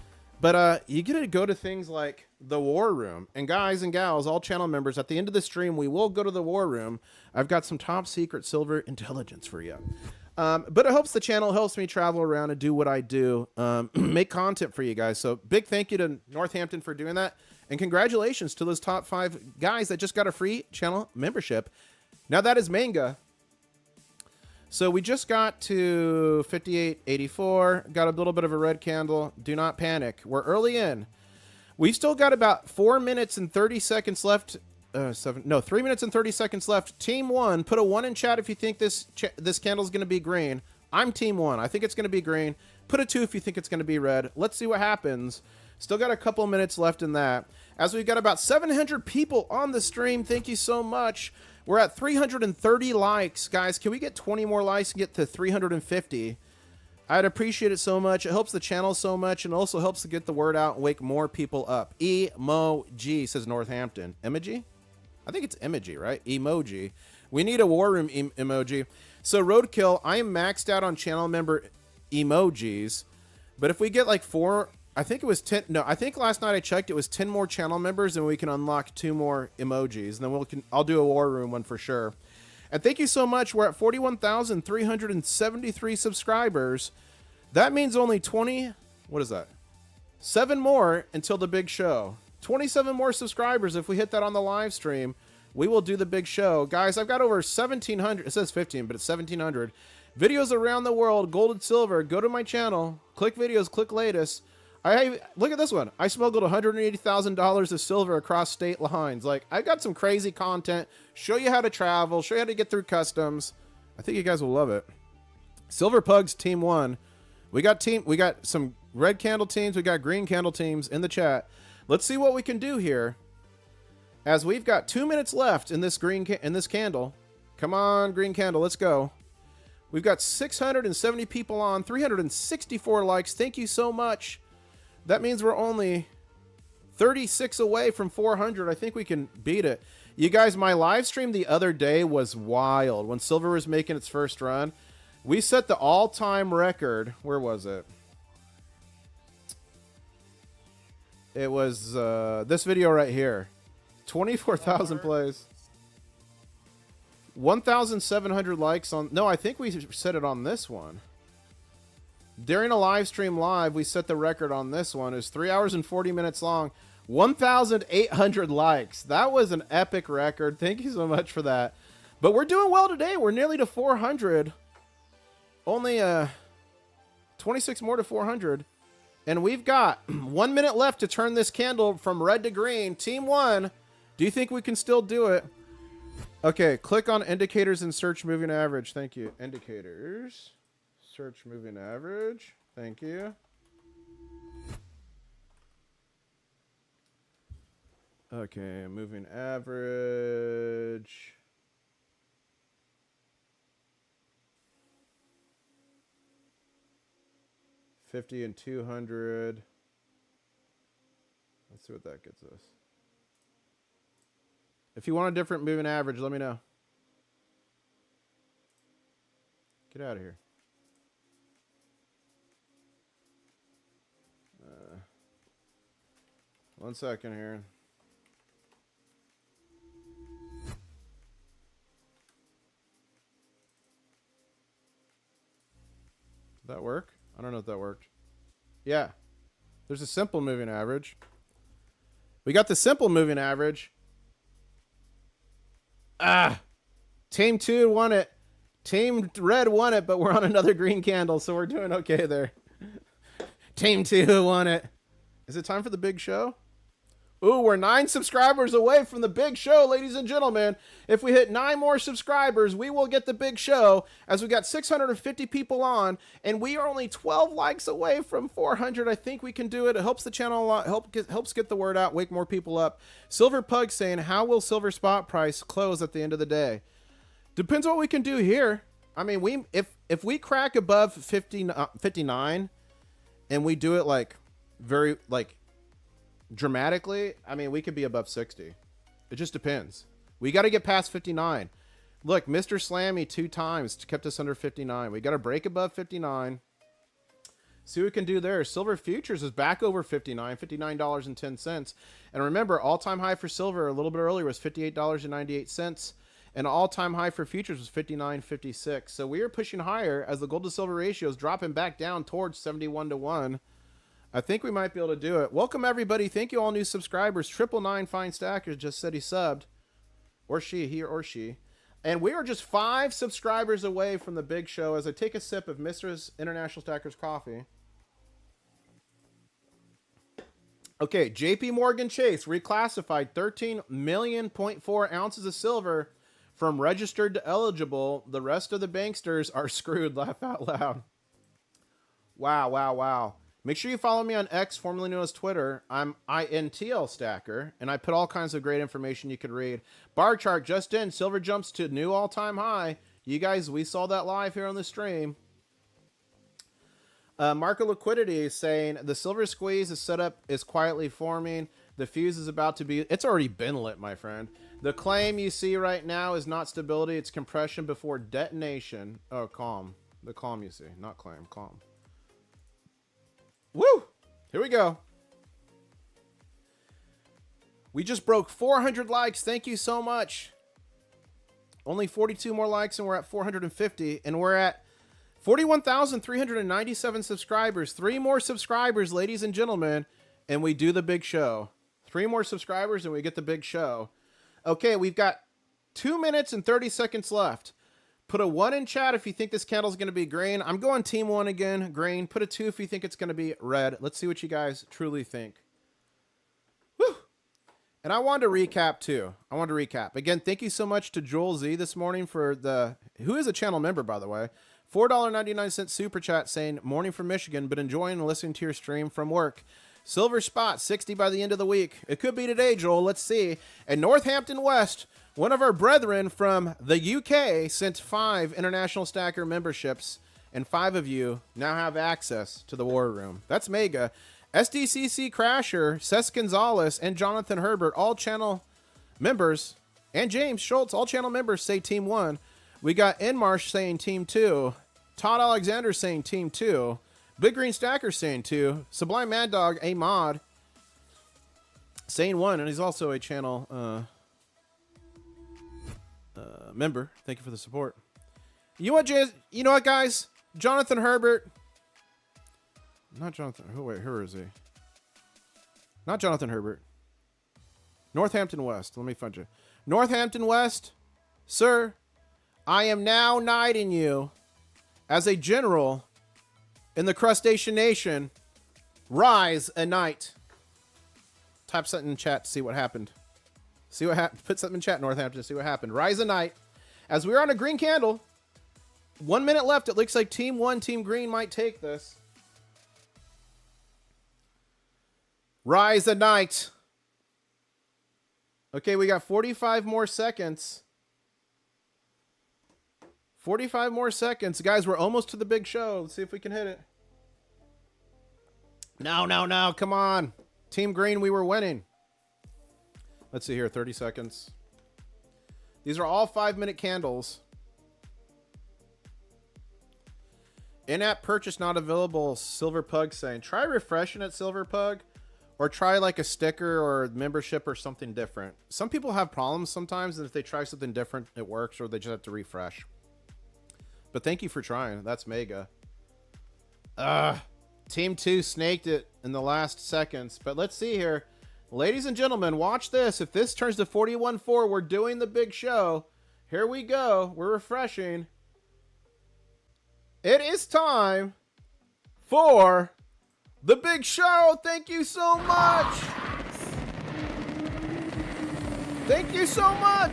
but you get to go to things like the War Room. And guys and gals, all channel members, at the end of the stream, we will go to the War Room. I've got some top secret silver intelligence for you. But it helps the channel, helps me travel around and do what I do, make content for you guys. So big thank you to Northampton for doing that. And congratulations to those top 5 guys that just got a free channel membership. Now that is manga. So we just got to 58.84, got a little bit of a red candle. Do not panic. We're early in. We've still got about 4 minutes and 30 seconds left. 3 minutes and 30 seconds left. Team 1, put a 1 in chat if you think this candle is going to be green. I'm Team 1. I think it's going to be green. Put a 2 if you think it's going to be red. Let's see what happens. Still got a couple minutes left in that. As we've got about 700 people on the stream, thank you so much. We're at 330 likes. Guys, can we get 20 more likes and get to 350? I'd appreciate it so much. It helps the channel so much and also helps to get the word out and wake more people up. Emoji, says Northampton. Emoji? I think it's emoji, right? Emoji. We need a War Room emoji. So Roadkill, I am maxed out on channel member emojis. But if we get like 4... I think it was 10. No, I think last night I checked. It was 10 more channel members, and we can unlock 2 more emojis. And then I'll do a War Room one for sure. And thank you so much. We're at 41,373 subscribers. That means only 20. What is that? 7 more until the big show. 27 more subscribers. If we hit that on the live stream, we will do the big show. Guys, I've got over 1,700. It says 15, but it's 1,700 videos around the world, gold and silver. Go to my channel. Click videos. Click latest. Look at this one. I smuggled $180,000 of silver across state lines. Like, I got some crazy content. Show you how to travel. Show you how to get through customs. I think you guys will love it. Silver Pugs Team 1. We got some red candle teams. We got green candle teams in the chat. Let's see what we can do here. As we've got 2 minutes left in this candle. Come on, green candle. Let's go. We've got 670 people on, 364 likes. Thank you so much. That means we're only 36 away from 400. I think we can beat it. You guys, my live stream the other day was wild. When silver was making its first run, we set the all-time record. Where was it? It was this video right here. 24,000 plays. 1,700 likes on... No, I think we set it on this one. During a live stream live, we set the record on this one. It was 3 hours and 40 minutes long. 1,800 likes. That was an epic record. Thank you so much for that. But we're doing well today. We're nearly to 400. Only 26 more to 400. And we've got 1 minute left to turn this candle from red to green. Team 1, do you think we can still do it? Okay, click on indicators and search moving average. Thank you. Indicators. Search moving average. Thank you. Okay, moving average. $50 and $200. Let's see what that gets us. If you want a different moving average, let me know. Get out of here. 1 second here. Did that work? I don't know if that worked. Yeah. There's a simple moving average. We got the simple moving average. Team 2 won it. Team Red won it, but we're on another green candle, so we're doing okay there. Team 2 won it. Is it time for the big show? Ooh, we're 9 subscribers away from the big show, ladies and gentlemen. If we hit 9 more subscribers, we will get the big show, as we got 650 people on, and we are only 12 likes away from 400. I think we can do it. It helps the channel a lot, helps get the word out, wake more people up. Silver Pug saying, how will silver spot price close at the end of the day? Depends on what we can do here. I mean, if we crack above 59, and we do it like very dramatically, I mean, we could be above 60. It just depends. We got to get past 59. Look, Mr. Slammy 2 times kept us under 59. We got to break above 59. See what we can do there. Silver futures is back over 59, $59.10. And remember, all-time high for silver a little bit earlier was $58.98. And all-time high for futures was $59.56. So we are pushing higher as the gold to silver ratio is dropping back down towards 71 to 1. I think we might be able to do it. Welcome, everybody. Thank you, all new subscribers. 999 Fine Stackers just said he subbed. Or she, he or she. And we are just 5 subscribers away from the big show as I take a sip of Mr. International Stackers coffee. Okay, JP Morgan Chase reclassified 13.4 million ounces of silver from registered to eligible. The rest of the banksters are screwed. Laugh out loud. Wow, wow, wow. Make sure you follow me on X, formerly known as Twitter. I'm INTL Stacker, and I put all kinds of great information you could read. Bar chart just in. Silver jumps to new all-time high. You guys, we saw that live here on the stream. Market liquidity is saying the silver squeeze is set up, is quietly forming. The fuse is about to be... It's already been lit, my friend. The claim you see right now is not stability. It's compression before detonation. Oh, calm. The calm you see. Not claim. Calm. Woo! Here we go. We just broke 400 likes. Thank you so much. Only 42 more likes and we're at 450. And we're at 41,397 subscribers. 3 more subscribers, ladies and gentlemen. And we do the big show. 3 more subscribers and we get the big show. Okay, we've got 2 minutes and 30 seconds left. Put a 1 in chat if you think this candle's going to be green. I'm going team 1 again, green. Put a 2 if you think it's going to be red. Let's see what you guys truly think. Woo! And I wanted to recap too. Again, thank you so much to Joel Z this morning for who is a channel member, by the way. $4.99 super chat saying, morning from Michigan, but enjoying and listening to your stream from work. Silver spot, 60 by the end of the week. It could be today, Joel. Let's see. And Northampton West, One of our brethren from the UK sent 5 International Stacker memberships, and 5 of you now have access to the War Room. That's mega. SDCC Crasher, Cesc Gonzalez, and Jonathan Herbert, all channel members, and James Schultz, all channel members, say Team 1. We got Enmarsh saying Team 2. Todd Alexander saying Team 2. Big Green Stacker saying 2. Sublime Mad Dog, a mod, saying 1, and he's also a channel member. Thank you for the support. You know what, guys? Jonathan Herbert. Not Jonathan. Oh, wait, who is he? Not Jonathan Herbert. Northampton West. Let me find you. Northampton West, sir, I am now knighting you as a general in the Crustacean Nation. Rise a knight. Type something in chat to see what happened. See what happened. Put something in chat, Northampton, to see what happened. Rise a knight. As we're on a green candle, 1 minute left. It looks like Team 1, Team Green might take this. Rise a knight. Okay, we got 45 more seconds. 45 more seconds. Guys, we're almost to the big show. Let's see if we can hit it. No. Come on. Team Green, we were winning. Let's see here. 30 seconds. These are all 5-minute candles. In-app purchase not available. Silver Pug saying, try refreshing it, Silver Pug. Or try like a sticker or membership or something different. Some people have problems sometimes, and if they try something different, it works, or they just have to refresh. But thank you for trying. That's mega. Team 2 snaked it in the last seconds. But let's see here. Ladies and gentlemen, watch this. If this turns to 41-4, we're doing the big show. Here we go. We're refreshing. It is time for the big show. Thank you so much. Thank you so much.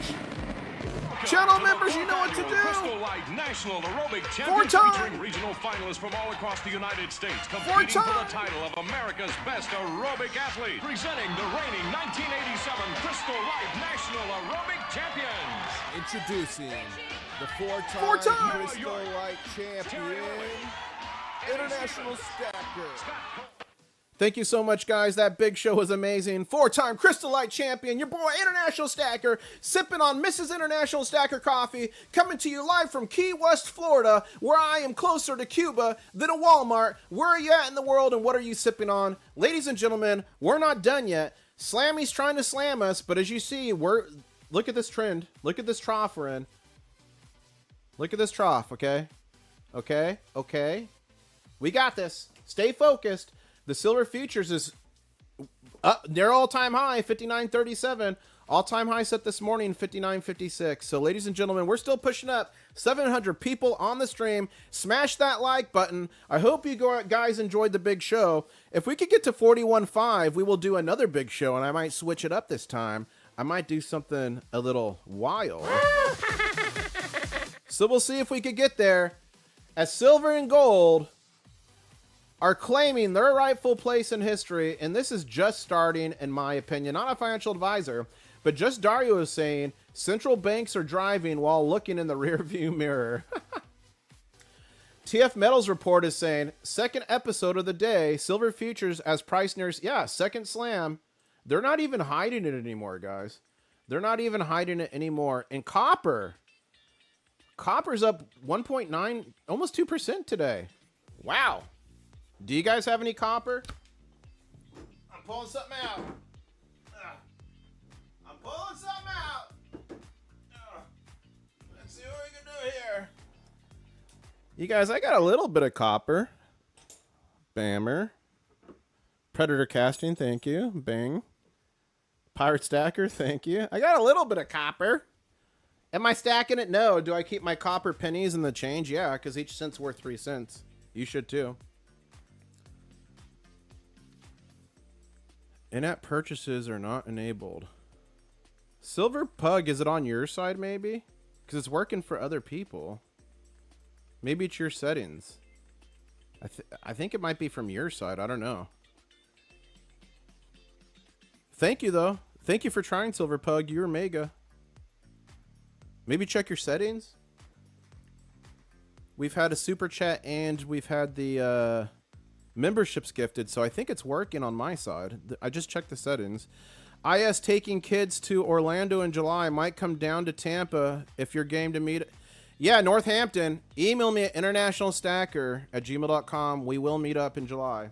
Channel members, you know what to do. Crystal Light National Aerobic 4 Champions times. featuring regional finalists from all across the United States competing for the title of America's Best Aerobic Athlete. Presenting the reigning 1987 Crystal Light National Aerobic Champions. Introducing the 4-time Four-time Crystal Light Champion, International Stacker. Thank you so much, guys. That big show was amazing. 4-time Crystal Light champion, your boy International Stacker, sipping on Mrs. International Stacker coffee, coming to you live from Key West, Florida, where I am closer to Cuba than a Walmart. Where are you at in the world, and what are you sipping on? Ladies and gentlemen, we're not done yet. Slammy's trying to slam us, but as you see, look at this trend. Look at this trough we're in. Look at this trough, okay? Okay. We got this. Stay focused. The silver futures is their all-time high, 59.37. All-time high set this morning, 59.56. So, ladies and gentlemen, we're still pushing up. 700 people on the stream. Smash that like button. I hope you guys enjoyed the big show. If we could get to 41.5, we will do another big show, and I might switch it up this time. I might do something a little wild. So we'll see if we could get there. As silver and gold are claiming their rightful place in history, and this is just starting, in my opinion. Not a financial advisor, but just Dario is saying central banks are driving while looking in the rearview mirror. TF Metals report is saying second episode of the day, silver futures as price nears, second slam. They're not even hiding it anymore, guys. They're not even hiding it anymore. And copper's up 1.9, almost 2% today. Wow. Do you guys have any copper? I'm pulling something out. I'm pulling something out. Let's see what we can do here. You guys, I got a little bit of copper. Bammer. Predator casting, thank you. Bang. Pirate stacker, thank you. I got a little bit of copper. Am I stacking it? No. Do I keep my copper pennies in the change? Yeah, because each cent's worth 3 cents. You should too. In-app purchases are not enabled. Silver Pug, is it on your side maybe? Because it's working for other people. Maybe it's your settings. I think it might be from your side. I don't know. Thank you, though. Thank you for trying, Silver Pug. You're mega. Maybe check your settings. We've had a super chat and we've had the memberships gifted, so I think it's working on my side. I just checked the settings. IS taking kids to Orlando in July. Might come down to Tampa if you're game to meet. Yeah, Northampton. Email me at internationalstacker@gmail.com. We will meet up in July.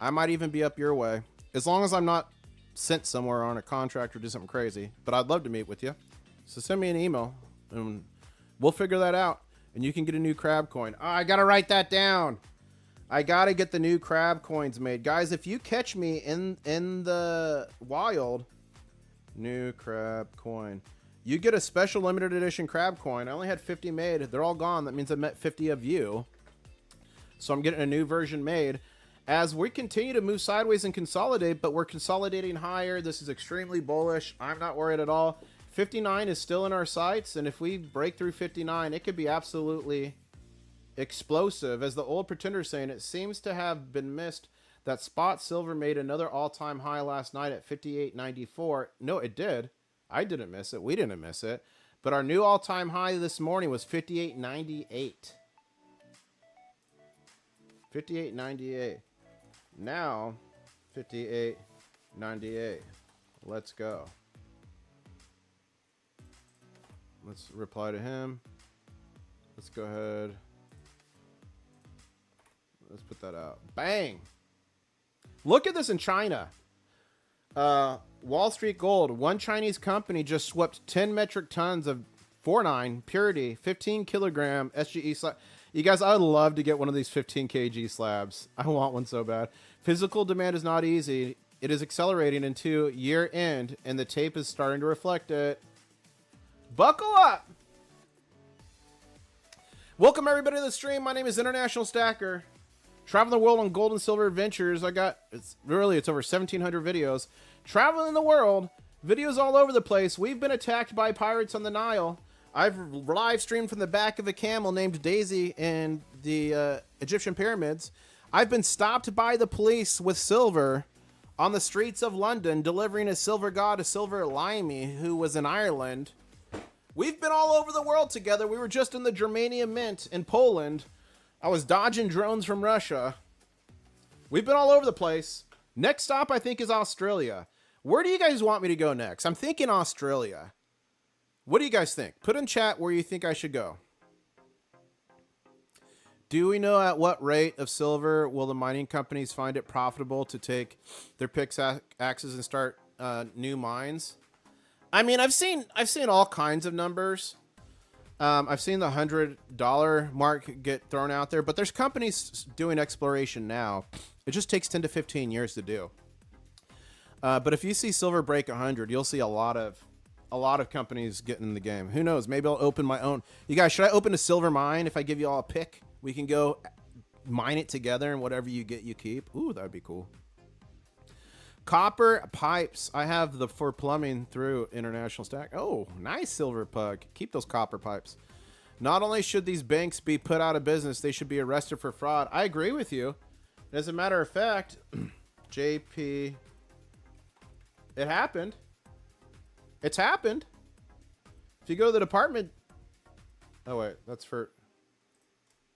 I might even be up your way. As long as I'm not sent somewhere on a contract or do something crazy. But I'd love to meet with you. So send me an email and we'll figure that out. And you can get a new crab coin. Oh, I got to write that down. I got to get the new crab coins made. Guys, if you catch me in the wild, new crab coin, you get a special limited edition crab coin. I only had 50 made. They're all gone. That means I met 50 of you. So I'm getting a new version made. As we continue to move sideways and consolidate, but we're consolidating higher. This is extremely bullish. I'm not worried at all. 59 is still in our sights, and if we break through 59, it could be absolutely explosive. As the old pretender is saying, it seems to have been missed that spot silver made another all-time high last night at 58.94. No, it did. I didn't miss it. We didn't miss it. But our new all-time high this morning was 58.98. 58.98. Now, 58.98. Let's go. Let's reply to him. Let's go ahead. Let's put that out. Bang! Look at this in China. Wall Street Gold. One Chinese company just swept 10 metric tons of 49 purity, 15 kilogram SGE slab. You guys, I would love to get one of these 15 kg slabs. I want one so bad. Physical demand is not easy. It is accelerating into year end, and the tape is starting to reflect it. Buckle up! Welcome everybody to the stream. My name is International Stacker. Traveling the world on gold and silver adventures. It's over 1,700 videos. Traveling the world, videos all over the place. We've been attacked by pirates on the Nile. I've live streamed from the back of a camel named Daisy in the Egyptian pyramids. I've been stopped by the police with silver on the streets of London, delivering a silver god, a silver limey, who was in Ireland. We've been all over the world together. We were just in the Germania Mint in Poland. I was dodging drones from Russia. We've been all over the place. Next stop, I think, is Australia. Where do you guys want me to go next? I'm thinking Australia. What do you guys think? Put in chat where you think I should go. Do we know at what rate of silver will the mining companies find it profitable to take their pickaxes and start new mines? I mean, I've seen all kinds of numbers. I've seen the $100 mark get thrown out there, but there's companies doing exploration now. It just takes 10 to 15 years to do. But if you see silver break 100, you'll see a lot of companies getting in the game. Who knows? Maybe I'll open my own. You guys, should I open a silver mine? If I give you all a pick, we can go mine it together, and whatever you get, you keep. Ooh, that'd be cool. Copper pipes. I have the for plumbing through International Stack. Oh, nice silver pug. Keep those copper pipes. Not only should these banks be put out of business, they should be arrested for fraud. I agree with you. As a matter of fact, JP, it happened. It's happened. If you go to the department. Oh, wait. That's for.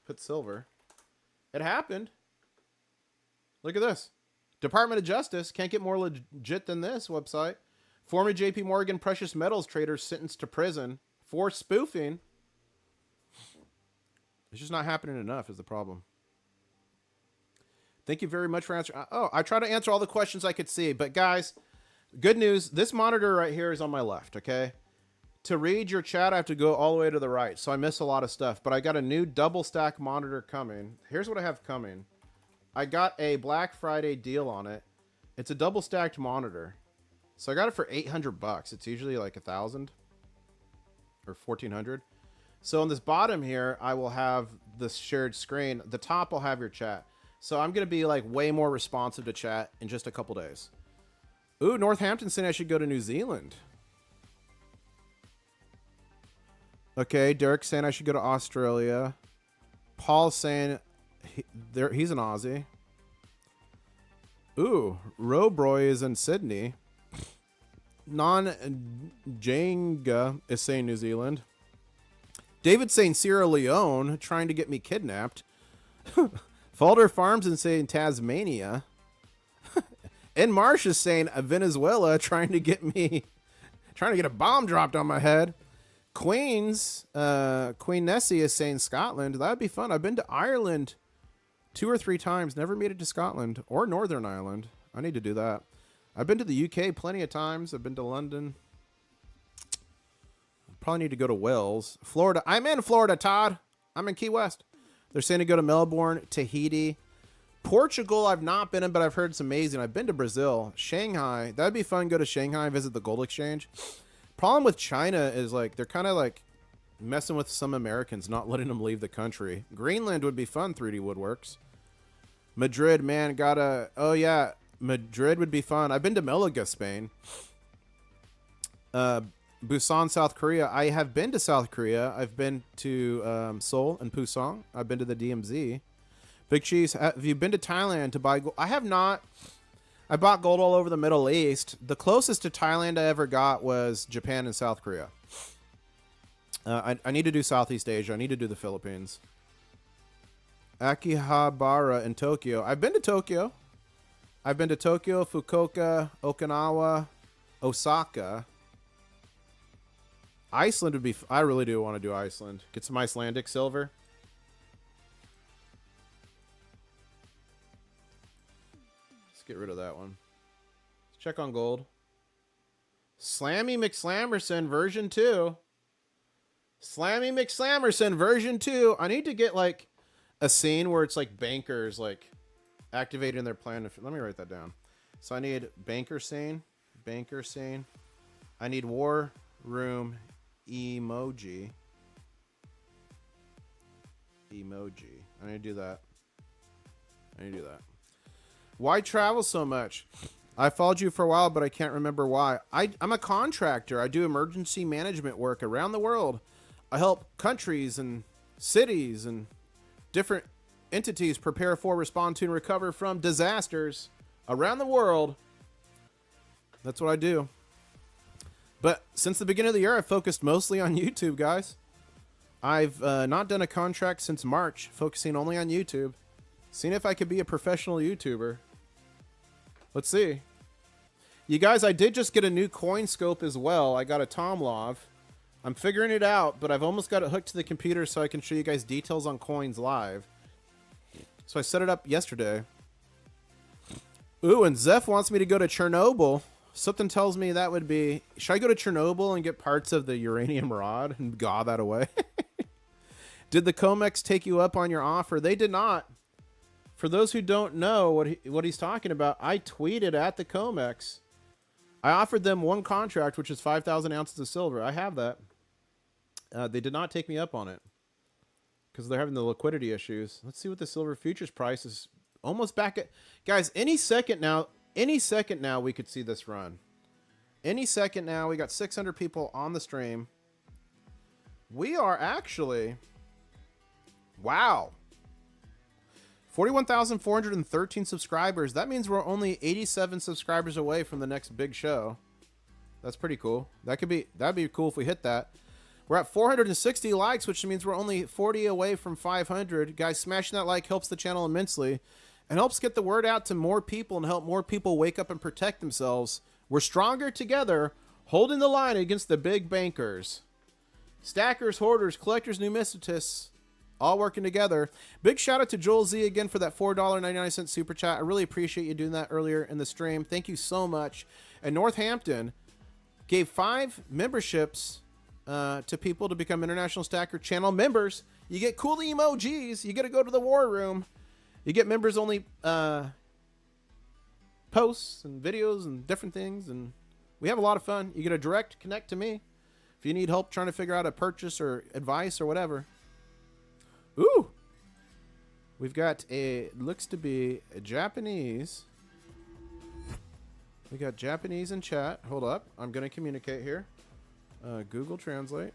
Put silver. It happened. Look at this. Department of Justice. Can't get more legit than this website. Former JP Morgan precious metals trader sentenced to prison for spoofing. It's just not happening enough is the problem. Thank you very much for answering. Oh, I try to answer all the questions I could see. But guys, good news. This monitor right here is on my left, okay? To read your chat, I have to go all the way to the right. So I miss a lot of stuff. But I got a new double stack monitor coming. Here's what I have coming. I got a Black Friday deal on it. It's a double stacked monitor. So I got it for $800. It's usually like 1,000 or 1,400. So on this bottom here, I will have this shared screen. The top will have your chat. So I'm going to be like way more responsive to chat in just a couple days. Ooh, Northampton saying I should go to New Zealand. Okay, Derek saying I should go to Australia. Paul's saying he's an Aussie. Ooh, Robroy is in Sydney. Non-Jenga is saying New Zealand. David saying Sierra Leone, trying to get me kidnapped. Falder Farms and saying Tasmania. And Marsh is saying Venezuela, trying to get a bomb dropped on my head. Queen Nessie is saying Scotland. That'd be fun. I've been to Ireland 2 or 3 times. Never made it to Scotland or Northern Ireland. I need to do that. I've been to the UK plenty of times. I've been to London. Probably need to go to Wales. Florida. I'm in Florida, Todd. I'm in Key West. They're saying to go to Melbourne, Tahiti. Portugal, I've not been in, but I've heard it's amazing. I've been to Brazil. Shanghai. That'd be fun. Go to Shanghai, visit the gold exchange. Problem with China is, like, they're kind of, like, messing with some Americans, not letting them leave the country. Greenland would be fun, 3D Woodworks. Madrid, man, oh, yeah. Madrid would be fun. I've been to Malaga, Spain. Busan, South Korea. I have been to South Korea. I've been to Seoul and Busan. I've been to the DMZ. Big Cheese, have you been to Thailand to buy gold? I have not. I bought gold all over the Middle East. The closest to Thailand I ever got was Japan and South Korea. I need to do Southeast Asia. I need to do the Philippines. Akihabara in Tokyo. I've been to Tokyo. I've been to Tokyo, Fukuoka, Okinawa, Osaka. Iceland would be... I really do want to do Iceland. Get some Icelandic silver. Get rid of that one. Let's check on gold. Slammy McSlammerson version 2. Slammy McSlammerson version 2. I need to get like a scene where it's like bankers like activating their plan. Let me write that down. So I need banker scene. Banker scene. I need war room emoji. Emoji. I need to do that. I need to do that. Why travel so much? I followed you for a while, but I can't remember why. I'm a contractor. I do emergency management work around the world. I help countries and cities and different entities prepare for, respond to, and recover from disasters around the world. That's what I do. But since the beginning of the year, I've focused mostly on YouTube, guys. I've not done a contract since March, focusing only on YouTube. Seeing if I could be a professional YouTuber. Let's see. You guys, I did just get a new coin scope as well. I got a Tomlov. I'm figuring it out, but I've almost got it hooked to the computer so I can show you guys details on coins live. So I set it up yesterday. Ooh, and Zeph wants me to go to Chernobyl. Something tells me that would be... Should I go to Chernobyl and get parts of the uranium rod and gaw that away? Did the Comex take you up on your offer? They did not. For those who don't know what he's talking about, I tweeted at the Comex. I offered them one contract, which is 5,000 ounces of silver. I have that. They did not take me up on it because they're having the liquidity issues. Let's see what the silver futures price is. Almost back at... Guys, any second now we could see this run. Any second now. We got 600 people on the stream. We are actually... Wow. 41,413 subscribers. That means we're only 87 subscribers away from the next big show. That's pretty cool. That'd be cool if we hit that. We're at 460 likes, which means we're only 40 away from 500. Guys, smashing that like helps the channel immensely and helps get the word out to more people and help more people wake up and protect themselves. We're stronger together, holding the line against the big bankers. Stackers, hoarders, collectors, numismatists, all working together. Big shout out to Joel Z again for that $4.99 super chat. I really appreciate you doing that earlier in the stream. Thank you so much. And Northampton gave 5 memberships to people to become International Stacker channel members. You get cool emojis. You get to go to the war room. You get members only posts and videos and different things. And we have a lot of fun. You get a direct connect to me if you need help trying to figure out a purchase or advice or whatever. Ooh, we've got looks to be a Japanese. We got Japanese in chat. Hold up. I'm going to communicate here. Google Translate.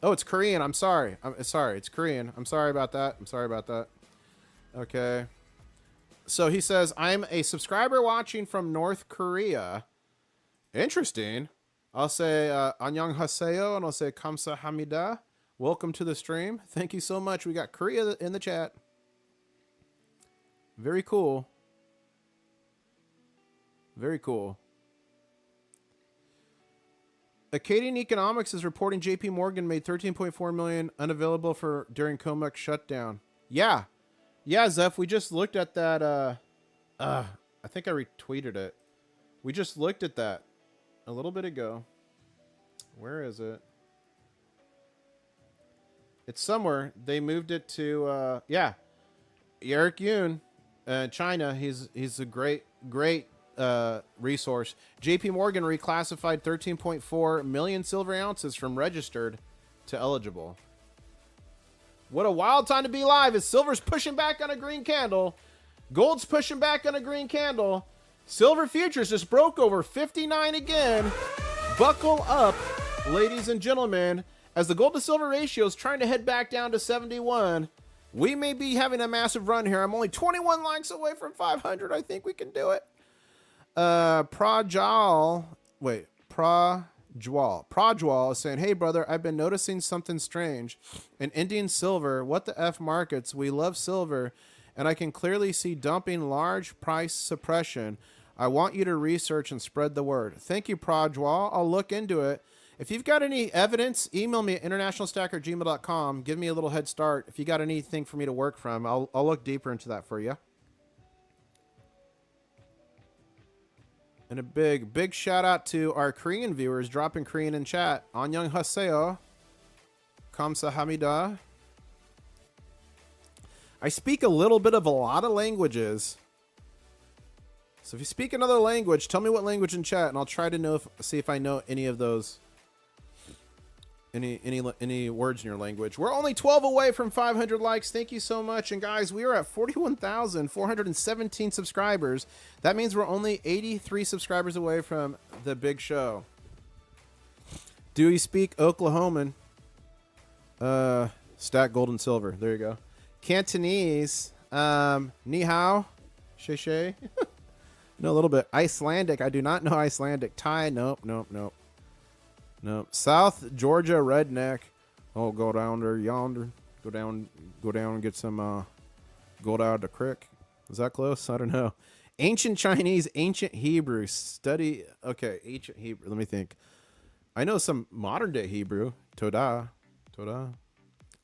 Oh, it's Korean. I'm sorry. Sorry. It's Korean. I'm sorry about that. Okay. So he says, I'm a subscriber watching from North Korea. Interesting. I'll say annyeonghaseyo, and I'll say kamsahamnida. Welcome to the stream. Thank you so much. We got Korea in the chat. Very cool. Very cool. Acadian Economics is reporting JP Morgan made 13.4 million unavailable for during Comex shutdown. Yeah. Yeah, Zeph, we just looked at that. I think I retweeted it. We just looked at that a little bit ago. Where is it? It's somewhere. They moved it to, yeah. Eric Yoon, China. He's a great resource. JP Morgan reclassified 13.4 million silver ounces from registered to eligible. What a wild time to be alive as silver's pushing back on a green candle. Gold's pushing back on a green candle. Silver futures just broke over 59 again. Buckle up, ladies and gentlemen, as the gold to silver ratio is trying to head back down to 71. We may be having a massive run here. I'm only 21 likes away from 500. I think we can do it. Prajwal is saying, hey brother, I've been noticing something strange. In Indian silver, what the F markets, we love silver, and I can clearly see dumping large price suppression. I want you to research and spread the word. Thank you, Prajwal. I'll look into it. If you've got any evidence, email me at internationalstacker@gmail.com. Give me a little head start. If you got anything for me to work from, I'll look deeper into that for you. And a big shout out to our Korean viewers dropping Korean in chat. Annyeonghaseyo. Kamsahamnida. I speak a little bit of a lot of languages. So if you speak another language, tell me what language in chat, and I'll try to see if I know any of those. Any words in your language. We're only 12 away from 500 likes. Thank you so much. And guys, we are at 41,417 subscribers. That means we're only 83 subscribers away from the big show. Do you speak Oklahoman? Stack gold and silver. There you go. Cantonese. Ni hao. Shay shay. No, a little bit. Icelandic. I do not know Icelandic. Thai. Nope. South Georgia redneck. Oh, go down there yonder. Go down and get some gold out of the creek. Is that close? I don't know. Ancient Chinese, ancient Hebrew. Study. Okay, ancient Hebrew. Let me think. I know some modern day Hebrew. Todah.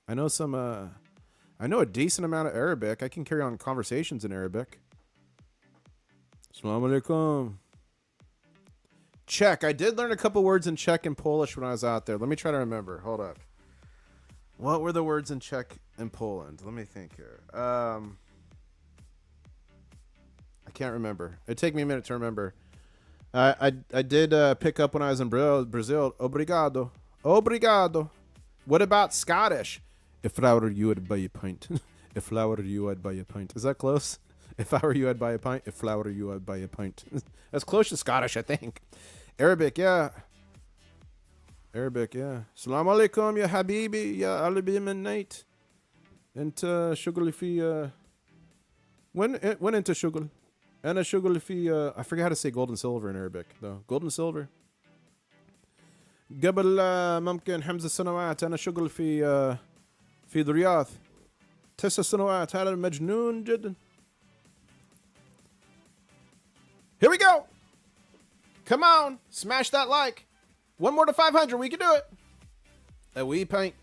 I know some. I know a decent amount of Arabic. I can carry on conversations in Arabic. Assalamu alaikum. Czech. I did learn a couple words in Czech and Polish when I was out there. Let me try to remember. Hold up. What were the words in Czech and Poland? Let me think here. I can't remember. It'd take me a minute to remember. I did pick up when I was in Brazil. Obrigado. What about Scottish? If I were you, I'd buy you a pint. If I were you, I'd buy you a pint. Is that close? If I were you, I'd buy a pint. If I were you, I'd buy you a pint. That's close to Scottish, I think. Arabic, yeah. Assalamu alaikum, ya habibi, ya alibi min night. Into shugul fi, when into shugul. And a shugul fi, I forget how to say gold and silver in Arabic, though. Gold and silver. قبل ممكن 5 سنوات أنا شغل في الرياض 9 سنوات هذا مجنون جدا. Here we go. Come on. Smash that like. One more to 500. We can do it. A wee paint.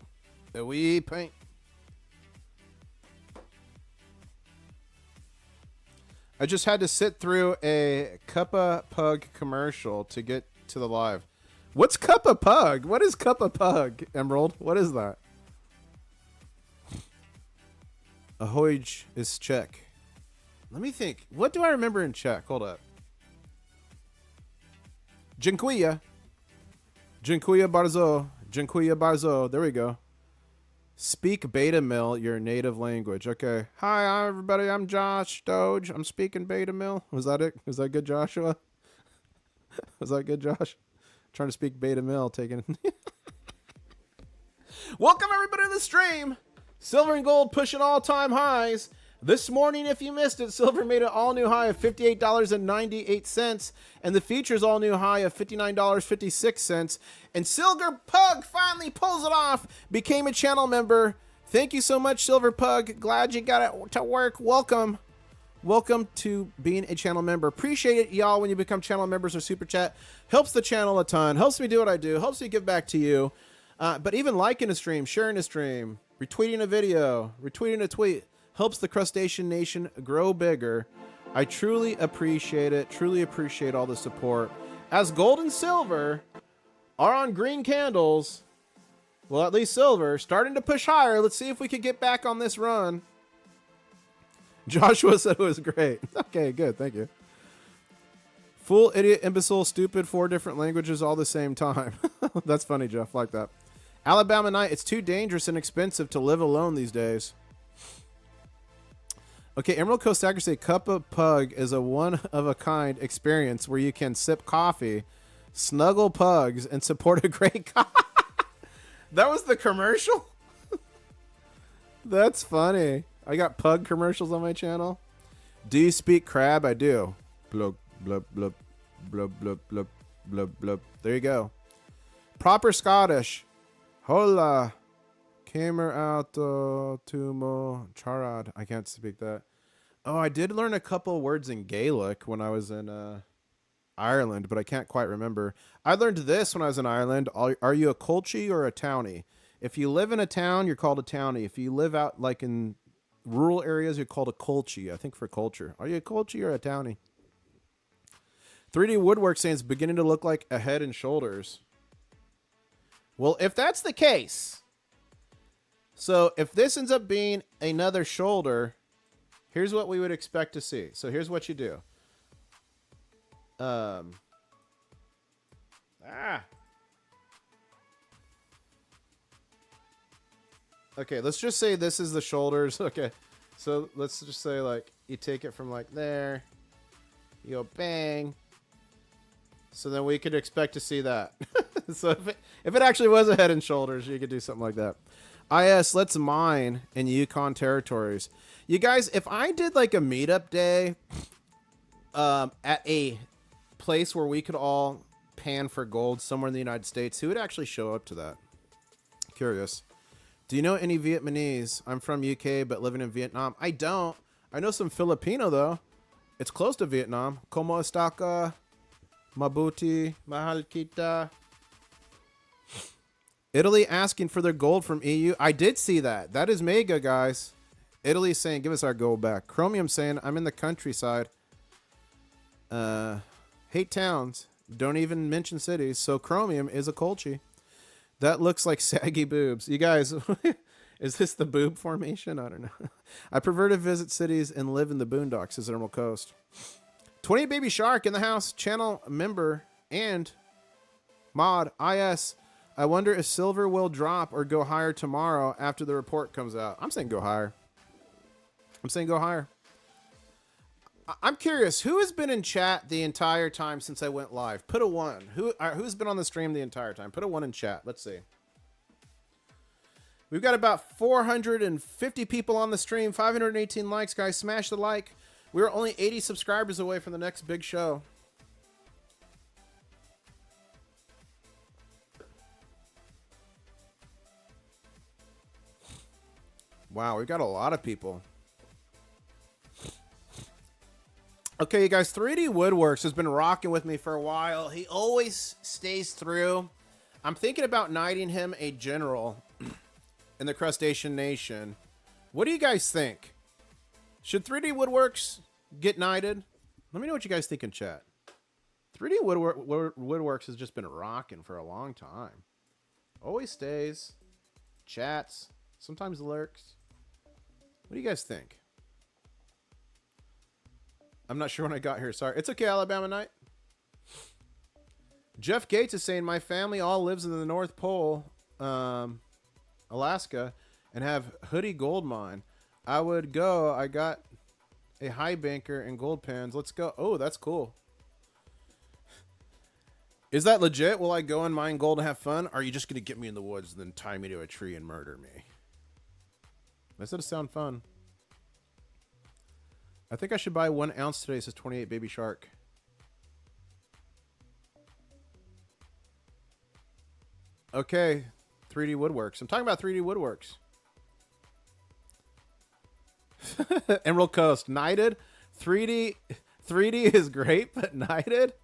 I just had to sit through a Cuppa Pug commercial to get to the live. What's Cuppa Pug? What is Cuppa Pug, Emerald? What is that? Ahoy is Czech. Let me think. What do I remember in Czech? Hold up. Dziękuję. Dziękuję bardzo. There we go. Speak beta mill, your native language. Okay. Hi, everybody. I'm Josh Doge. I'm speaking beta mill. Was that it? Was that good, Joshua? Was that good, Josh? Trying to speak beta mill, taking. Welcome everybody to the stream. Silver and gold pushing all-time highs. This morning, if you missed it, silver made an all-new high of $58.98, and the futures all-new high of $59.56. And Silver Pug finally pulls it off, became a channel member. Thank you so much, Silver Pug. Glad you got it to work. Welcome. Welcome to being a channel member. Appreciate it, y'all, when you become channel members or super chat. Helps the channel a ton. Helps me do what I do. Helps me give back to you. But even liking a stream, sharing a stream, retweeting a video, retweeting a tweet, helps the Crustacean Nation grow bigger. I truly appreciate it. Truly appreciate all the support. As gold and silver are on green candles, well, at least silver, starting to push higher. Let's see if we can get back on this run. Joshua said it was great. Okay, good. Thank you. Fool, idiot, imbecile, stupid, 4 different languages all the same time. That's funny, Jeff. Like that. Alabama Night, it's too dangerous and expensive to live alone these days. Okay, Emerald Coast Hacker say Cup of Pug is a one-of-a-kind experience where you can sip coffee, snuggle pugs, and support a great That was the commercial? That's funny. I got pug commercials on my channel. Do you speak crab? I do. Blub, blub, blub, blub, blub, blub, blub, blub. There you go. Proper Scottish. Hola. Kamer auto tumo charad. I can't speak that. Oh, I did learn a couple words in Gaelic when I was in Ireland, but I can't quite remember. I learned this when I was in Ireland. Are you a colchie or a townie? If you live in a town, you're called a townie. If you live out like in rural areas, you're called a colchie, I think, for culture. Are you a colchie or a townie? 3D Woodwork saying it's beginning to look like a head and shoulders. Well, if that's the case... So if this ends up being another shoulder, here's what we would expect to see. So here's what you do. Okay, let's just say this is the shoulders. Okay, so let's just say like you take it from like there, you go bang. So then we could expect to see that. So if it actually was a head and shoulders, you could do something like that. IS, let's mine in Yukon territories. You guys, if I did like a meetup day at a place where we could all pan for gold somewhere in the United States, who would actually show up to that? Curious. Do you know any Vietnamese? I'm from UK, but living in Vietnam. I don't. I know some Filipino, though. It's close to Vietnam. Como está ka? Mabuti, mahal kita. Italy asking for their gold from EU. I did see that. That is mega, guys. Italy saying, give us our gold back. Chromium saying, I'm in the countryside. Hate towns. Don't even mention cities. So Chromium is a colchie. That looks like saggy boobs. You guys, is this the boob formation? I don't know. I prefer to visit cities and live in the boondocks, says Emerald Coast. 20 Baby Shark in the house. Channel member and mod. IS. I wonder if silver will drop or go higher tomorrow after the report comes out. I'm saying go higher. I'm saying go higher. I'm curious, who has been in chat the entire time since I went live? Put a 1. Who's been on the stream the entire time? Put a 1 in chat. Let's see. We've got about 450 people on the stream. 518 likes, guys. Smash the like. We're only 80 subscribers away from the next big show. Wow, we've got a lot of people. Okay, you guys, 3D Woodworks has been rocking with me for a while. He always stays through. I'm thinking about knighting him a general in the Crustacean Nation. What do you guys think? Should 3D Woodworks get knighted? Let me know what you guys think in chat. 3D Woodworks has just been rocking for a long time. Always stays. Chats. Sometimes lurks. What do you guys think? I'm not sure when I got here. Sorry. It's okay, Alabama Night. Jeff Gates is saying, my family all lives in the North Pole, Alaska, and have Hoodie Gold Mine. I would go. I got a high banker and gold pans. Let's go. Oh, that's cool. Is that legit? Will I go and mine gold and have fun? Or are you just going to get me in the woods and then tie me to a tree and murder me? Does that sound fun? I think I should buy 1 ounce today. It says 28 Baby Shark. Okay, 3D Woodworks. I'm talking about 3D Woodworks. Emerald Coast, Knighted. 3D is great, but Knighted.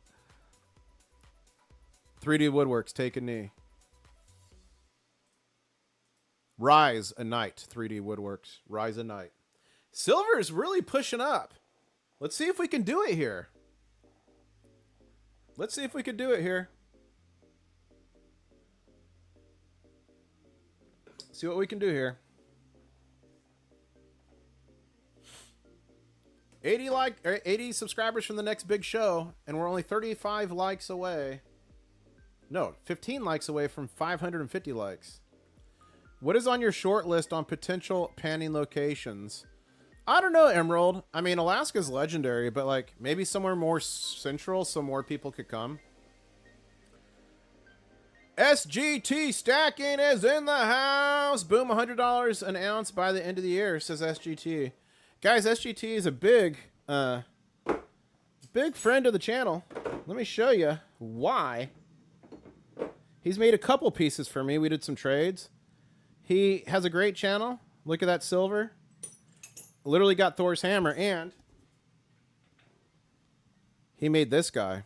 3D Woodworks, take a knee. Rise a Knight, 3D Woodworks. Rise a Knight. Silver is really pushing up. Let's see if we can do it here. Let's see if we can do it here. See what we can do here. 80 subscribers from the next big show, and we're only 35 likes away. No, 15 likes away from 550 likes. What is on your short list on potential panning locations? I don't know, Emerald. I mean, Alaska's legendary, but like maybe somewhere more central so more people could come. SGT stacking is in the house. Boom, $100 an ounce by the end of the year, says SGT. Guys, SGT is a big friend of the channel. Let me show you why. He's made a couple pieces for me. We did some trades. He has a great channel. Look at that silver. Literally got Thor's hammer, and he made this guy.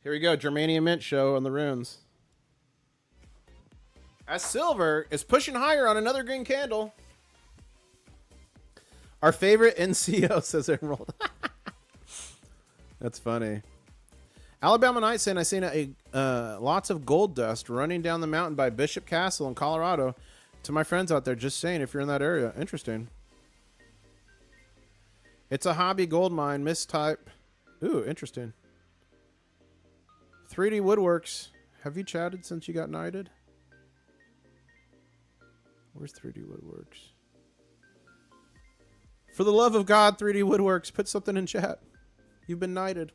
Here we go, Germanium Mint show on the runes. As silver is pushing higher on another green candle. Our favorite NCO, says Emerald. That's funny. Alabama Knight saying, I seen lots of gold dust running down the mountain by Bishop Castle in Colorado. To my friends out there, just saying if you're in that area. Interesting. It's a hobby gold mine, mistype. Ooh, interesting. 3D Woodworks. Have you chatted since you got knighted? Where's 3D Woodworks? For the love of God, 3D Woodworks, put something in chat. You've been knighted.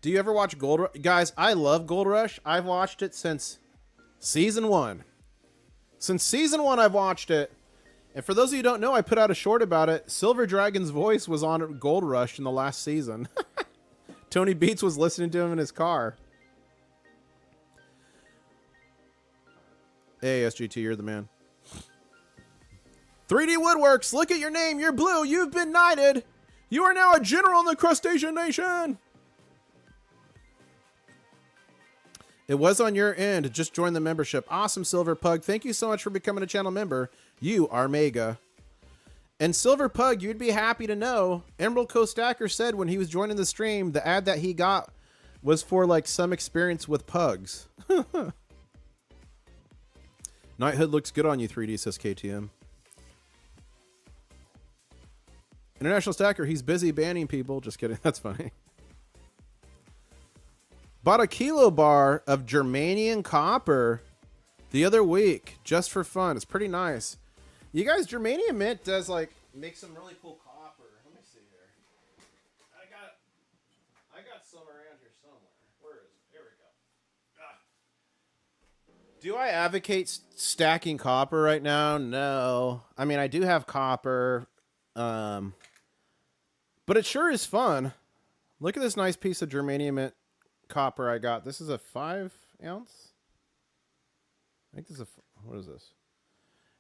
Do you ever watch Gold Rush? Guys, I love Gold Rush. I've watched it since season 1. Since season 1, I've watched it. And for those of you who don't know, I put out a short about it. Silver Dragon's voice was on Gold Rush in the last season. Tony Beats was listening to him in his car. Hey, SGT, you're the man. 3D Woodworks, look at your name. You're blue. You've been knighted. You are now a general in the Crustacean Nation. It was on your end. Just join the membership. Awesome, Silver Pug. Thank you so much for becoming a channel member. You are mega. And Silver Pug, you'd be happy to know, Emerald Coast Stacker said when he was joining the stream, the ad that he got was for like some experience with pugs. Knighthood looks good on you, 3D, says KTM. International Stacker, he's busy banning people. Just kidding. That's funny. Bought a kilo bar of Germanium copper the other week just for fun. It's pretty nice. You guys, Germanium Mint does like make some really cool copper. Let me see here. I got some around here somewhere. Where is it? Here we go. Ah. Do I advocate stacking copper right now? No. I mean, I do have copper. But it sure is fun. Look at this nice piece of Germanium Mint copper I got. This is a 5 ounce. I think this is a, what is this?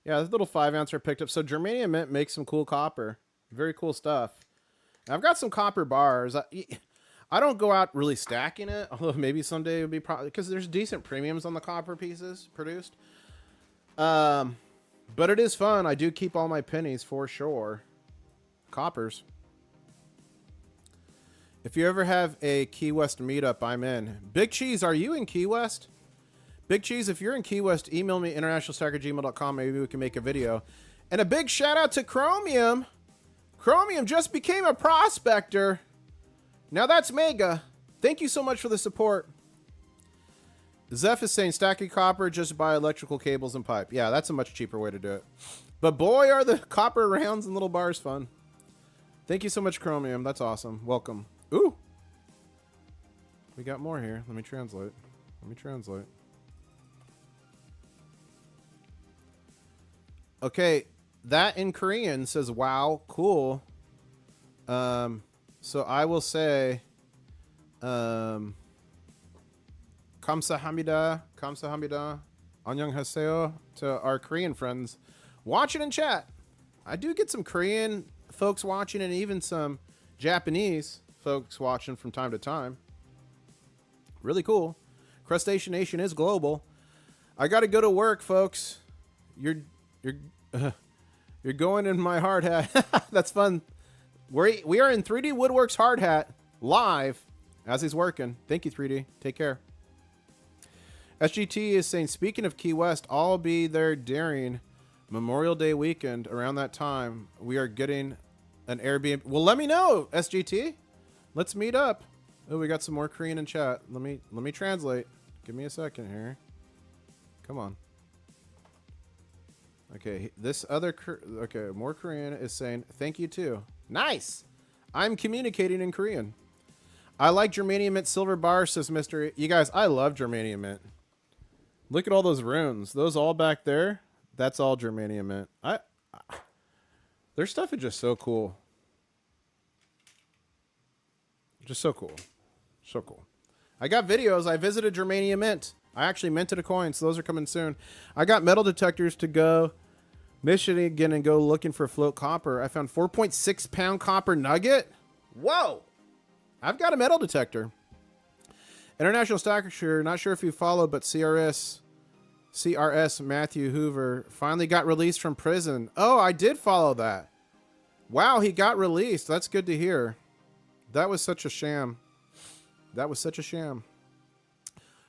Yeah, this little 5 ounce I picked up. So Germanium Mint makes some cool copper. Very cool stuff. And I've got some copper bars. I don't go out really stacking it, although maybe someday it would be probably because there's decent premiums on the copper pieces produced. But it is fun. I do keep all my pennies for sure. Coppers. If you ever have a Key West meetup, I'm in. Big Cheese, are you in Key West? Big Cheese, if you're in Key West, email me internationalstacker@gmail.com. Maybe we can make a video. And a big shout out to Chromium. Chromium just became a prospector. Now that's mega. Thank you so much for the support. Zeph is saying stacking copper, just buy electrical cables and pipe. Yeah, that's a much cheaper way to do it. But boy, are the copper rounds and little bars fun. Thank you so much, Chromium. That's awesome. Welcome. Ooh. We got more here. Let me translate. Okay, that in Korean says wow, cool. So I will say 감사합니다. 안녕하세요 to our Korean friends watching in chat. I do get some Korean folks watching and even some Japanese folks watching from time to time. Really cool. Crustacean Nation is global. I got to go to work, folks. You're going in my hard hat. That's fun. We are in 3D Woodworks hard hat live as he's working. Thank you, 3D. Take care. SGT is saying, speaking of Key West, I'll be there during Memorial Day weekend. Around that time, we are getting an Airbnb. Well, let me know, SGT. Let's meet up. Oh, we got some more Korean in chat. Let me translate. Give me a second here. Come on. Okay, this other more Korean is saying thank you too. Nice. I'm communicating in Korean. I like germanium mint silver bar, says Mr. You guys, I love germanium mint. Look at all those runes. Those all back there. That's all germanium mint. Their stuff is just so cool. Just so cool. So cool. I got videos. I visited Germania Mint. I actually minted a coin, so those are coming soon. I got metal detectors to go Michigan and go looking for float copper. I found 4.6 pound copper nugget. Whoa! I've got a metal detector. International Stacker, not sure if you follow, but CRS Matthew Hoover finally got released from prison. Oh, I did follow that. Wow, he got released. That's good to hear. That was such a sham.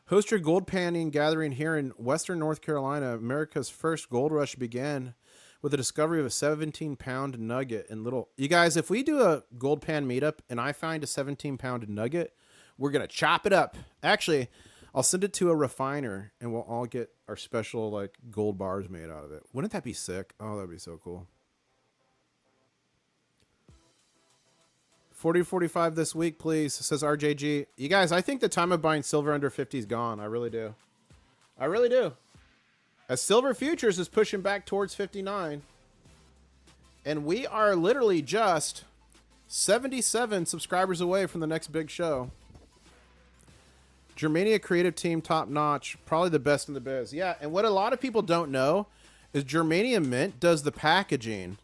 Host your gold panning gathering here in Western North Carolina. America's first gold rush began with the discovery of a 17-pound nugget in Little. You guys, if we do a gold pan meetup and I find a 17-pound nugget, we're going to chop it up. Actually, I'll send it to a refiner and we'll all get our special like gold bars made out of it. Wouldn't that be sick? Oh, that'd be so cool. 40-45 this week, please, says RJG. You guys, I think the time of buying silver under 50 is gone. I really do. I really do. As silver futures is pushing back towards 59. And we are literally just 77 subscribers away from the next big show. Germania creative team, top notch. Probably the best in the biz. Yeah, and what a lot of people don't know is Germania Mint does the packaging.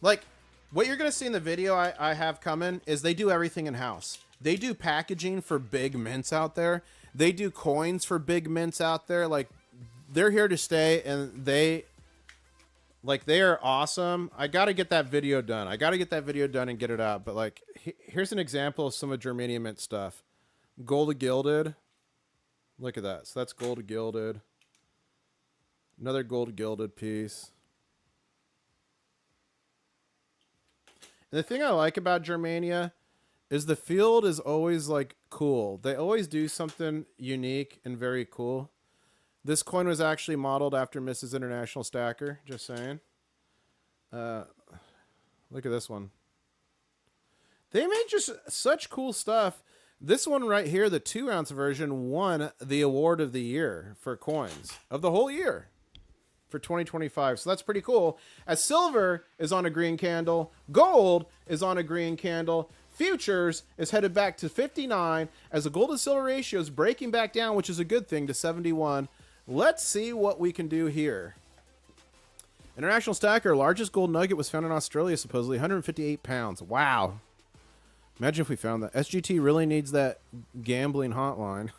Like, what you're going to see in the video I have coming is they do everything in-house. They do packaging for big mints out there. They do coins for big mints out there. Like, they're here to stay, and they are awesome. I got to get that video done. And get it out. But, like, here's an example of some of Germania Mint stuff. Gold gilded. Look at that. So that's gold gilded. Another gold gilded piece. And the thing I like about Germania is the field is always like cool. They always do something unique and very cool. This coin was actually modeled after Mrs. International Stacker. Just saying. Look at this one. They made just such cool stuff. This one right here, the 2-ounce version, won the award of the year for coins of the whole year for 2025. So that's pretty cool. As silver is on a green candle, gold is on a green candle, futures is headed back to 59 as the gold to silver ratio is breaking back down, which is a good thing, to 71. Let's see what we can do here. International Stacker, largest gold nugget was found in Australia, supposedly 158 pounds. Wow. Imagine if we found that. SGT really needs that gambling hotline.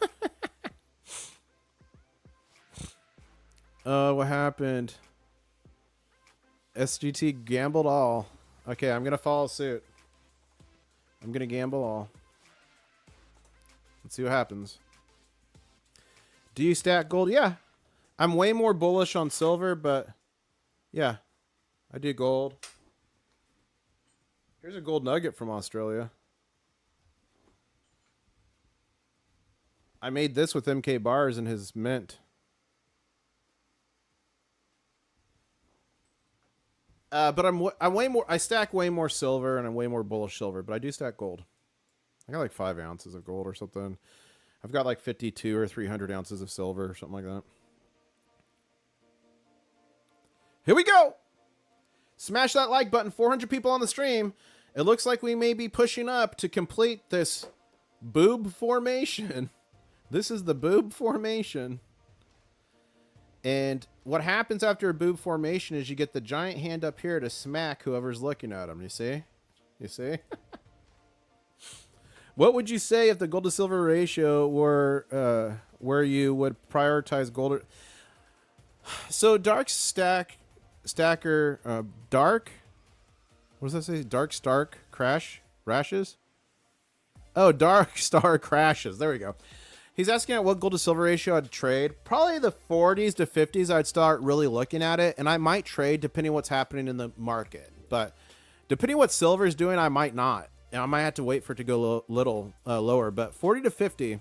What happened? SGT gambled all. Okay, I'm going to follow suit. I'm going to gamble all. Let's see what happens. Do you stack gold? Yeah. I'm way more bullish on silver, but yeah, I do gold. Here's a gold nugget from Australia. I made this with MK bars in his mint. But I'm way more. I stack way more silver, and I'm way more bullish silver. But I do stack gold. I got like 5 ounces of gold or something. I've got like 52 or 300 ounces of silver or something like that. Here we go. Smash that like button. 400 people on the stream. It looks like we may be pushing up to complete this boob formation. This is the boob formation. And what happens after a boob formation is you get the giant hand up here to smack whoever's looking at them. You see? You see? What would you say if the gold to silver ratio were where you would prioritize gold? So dark stacker, dark. What does that say? Dark Stark rashes. Oh, dark star crashes. There we go. He's asking at what gold to silver ratio I'd trade. Probably the 40s to 50s. I'd start really looking at it, and I might trade depending what's happening in the market. But depending what silver is doing, I might not. And I might have to wait for it to go little lower. But 40 to 50.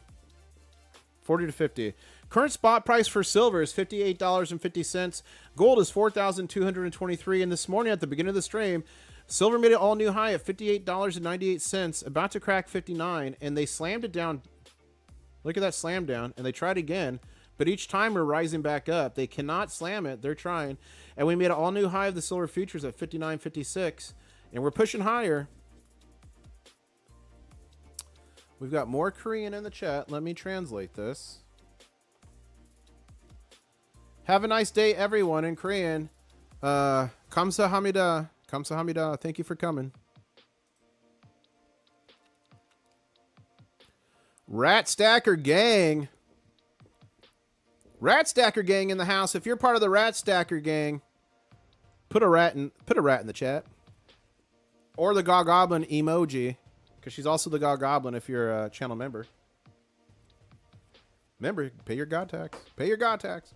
40 to 50. Current spot price for silver is $58.50. Gold is $4,223. And this morning at the beginning of the stream, silver made an all-new high at $58.98, about to crack 59, and they slammed it down. Look at that slam down, and they tried again, but each time we're rising back up. They cannot slam it. They're trying, and we made an all-new high of the silver futures at 59.56, and we're pushing higher. We've got more Korean in the chat. Let me translate this. Have a nice day, everyone, in Korean. Kamsahamnida. Kamsahamnida. Thank you for coming. Rat Stacker Gang. Rat Stacker Gang in the house. If you're part of the Rat Stacker Gang, put a rat in the chat. Or the Goblin emoji. Because she's also the Goblin if you're a channel member. Remember, pay your God tax. Pay your God tax.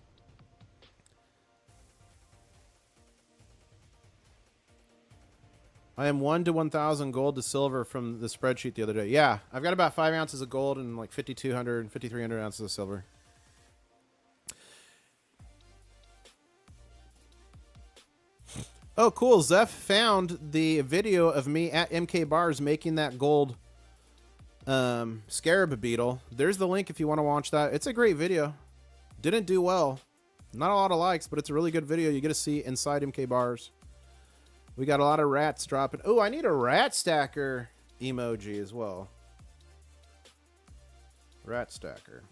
I am 1 to 1,000 gold to silver from the spreadsheet the other day. Yeah, I've got about 5 ounces of gold and like 5,200 and 5,300 ounces of silver. Oh, cool. Zeph found the video of me at MK Bars making that gold scarab beetle. There's the link if you want to watch that. It's a great video. Didn't do well. Not a lot of likes, but it's a really good video. You get to see inside MK Bars. We got a lot of rats dropping. Oh, I need a rat stacker emoji as well. Rat stacker.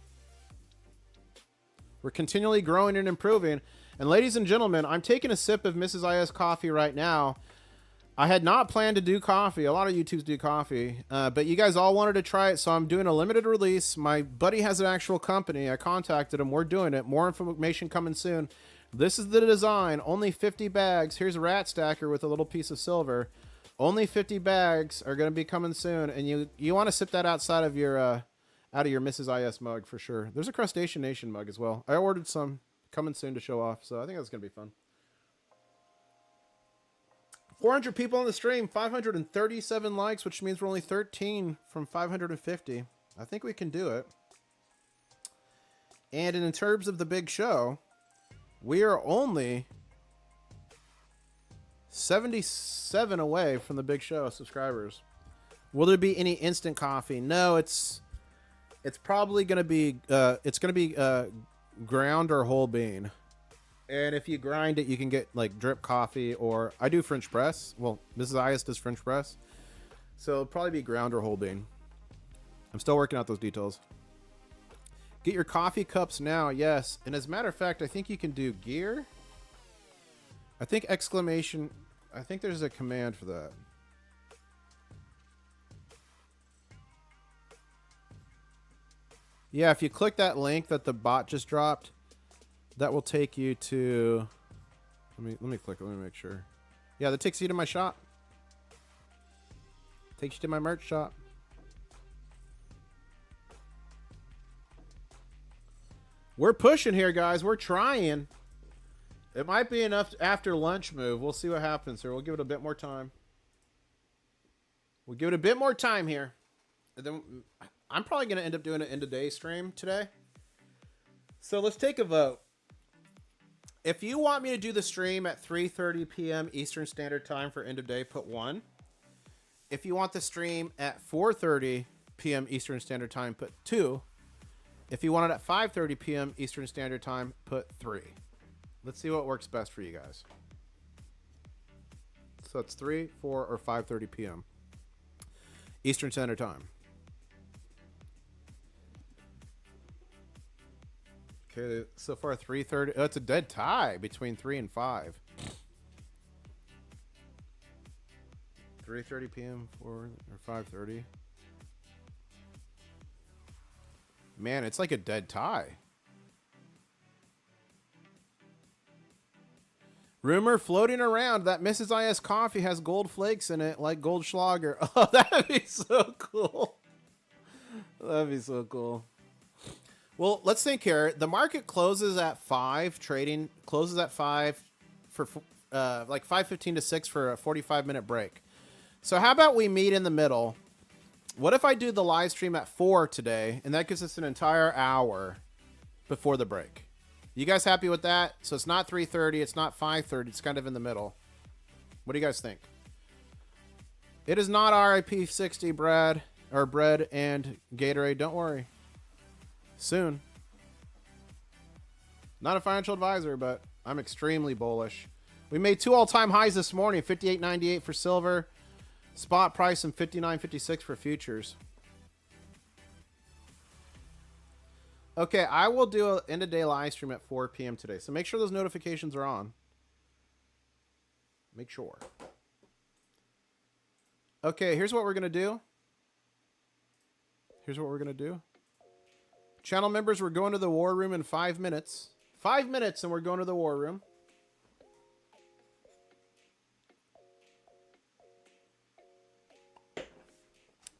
We're continually growing and improving. And ladies and gentlemen, I'm taking a sip of Mrs. IS coffee right now. I had not planned to do coffee. A lot of YouTubes do coffee. But you guys all wanted to try it, so I'm doing a limited release. My buddy has an actual company. I contacted him. We're doing it. More information coming soon. This is the design. Only 50 bags. Here's a rat stacker with a little piece of silver. Only 50 bags are going to be coming soon. And you want to sip that outside of your Mrs. IS mug for sure. There's a Crustacean Nation mug as well. I ordered some. Coming soon to show off, so I think that's going to be fun. 400 people on the stream, 537 likes, which means we're only 13 from 550. I think we can do it. And in terms of the big show, we are only 77 away from the big show subscribers. Will there be any instant coffee? No, it's probably going to be ground or whole bean. And if you grind it, you can get like drip coffee, or I do French press. Well, Mrs. Is does French press. So it'll probably be ground or whole bean. I'm still working out those details. Get your coffee cups now. Yes. And as a matter of fact, I think you can do gear. I think exclamation. I think there's a command for that. Yeah, if you click that link that the bot just dropped, that will take you to. Let me click it. Let me make sure. Yeah, that takes you to my shop. Takes you to my merch shop. We're pushing here, guys. We're trying. It might be enough after lunch move. We'll see what happens here. We'll give it a bit more time. We'll give it a bit more time here. And then I'm probably going to end up doing an end of day stream today. So let's take a vote. If you want me to do the stream at 3:30 p.m. Eastern Standard Time for end of day, put 1. If you want the stream at 4:30 p.m. Eastern Standard Time, put 2. If you want it at 5:30 p.m. Eastern Standard Time, put 3. Let's see what works best for you guys. So it's 3, 4, or 5:30 p.m. Eastern Standard Time. Okay, so far 3:30. Oh, it's a dead tie between 3 and 5. 3:30 p.m. 4 or 5:30. Man, it's like a dead tie. Rumor floating around that Mrs. IS coffee has gold flakes in it, like Goldschlager. Oh, that'd be so cool. That'd be so cool. Well, let's think here. The market closes at 5. Trading closes at 5 for like 5:15 to 6 for a 45-minute break. So how about we meet in the middle? What if I do the live stream at 4 today, and that gives us an entire hour before the break? You guys happy with that? So it's not 3:30, it's not 5:30, it's kind of in the middle. What do you guys think? It is not RIP 60, Brad, or Bread and Gatorade. Don't worry. Soon. Not a financial advisor, but I'm extremely bullish. We made 2 all-time highs this morning, 58.98 for silver. Spot price and 59.56 for futures. Okay, I will do an end-of-day live stream at 4 p.m. today. So make sure those notifications are on. Make sure. Okay, here's what we're going to do. Here's what we're going to do. Channel members, we're going to the war room in 5 minutes. 5 minutes and we're going to the war room.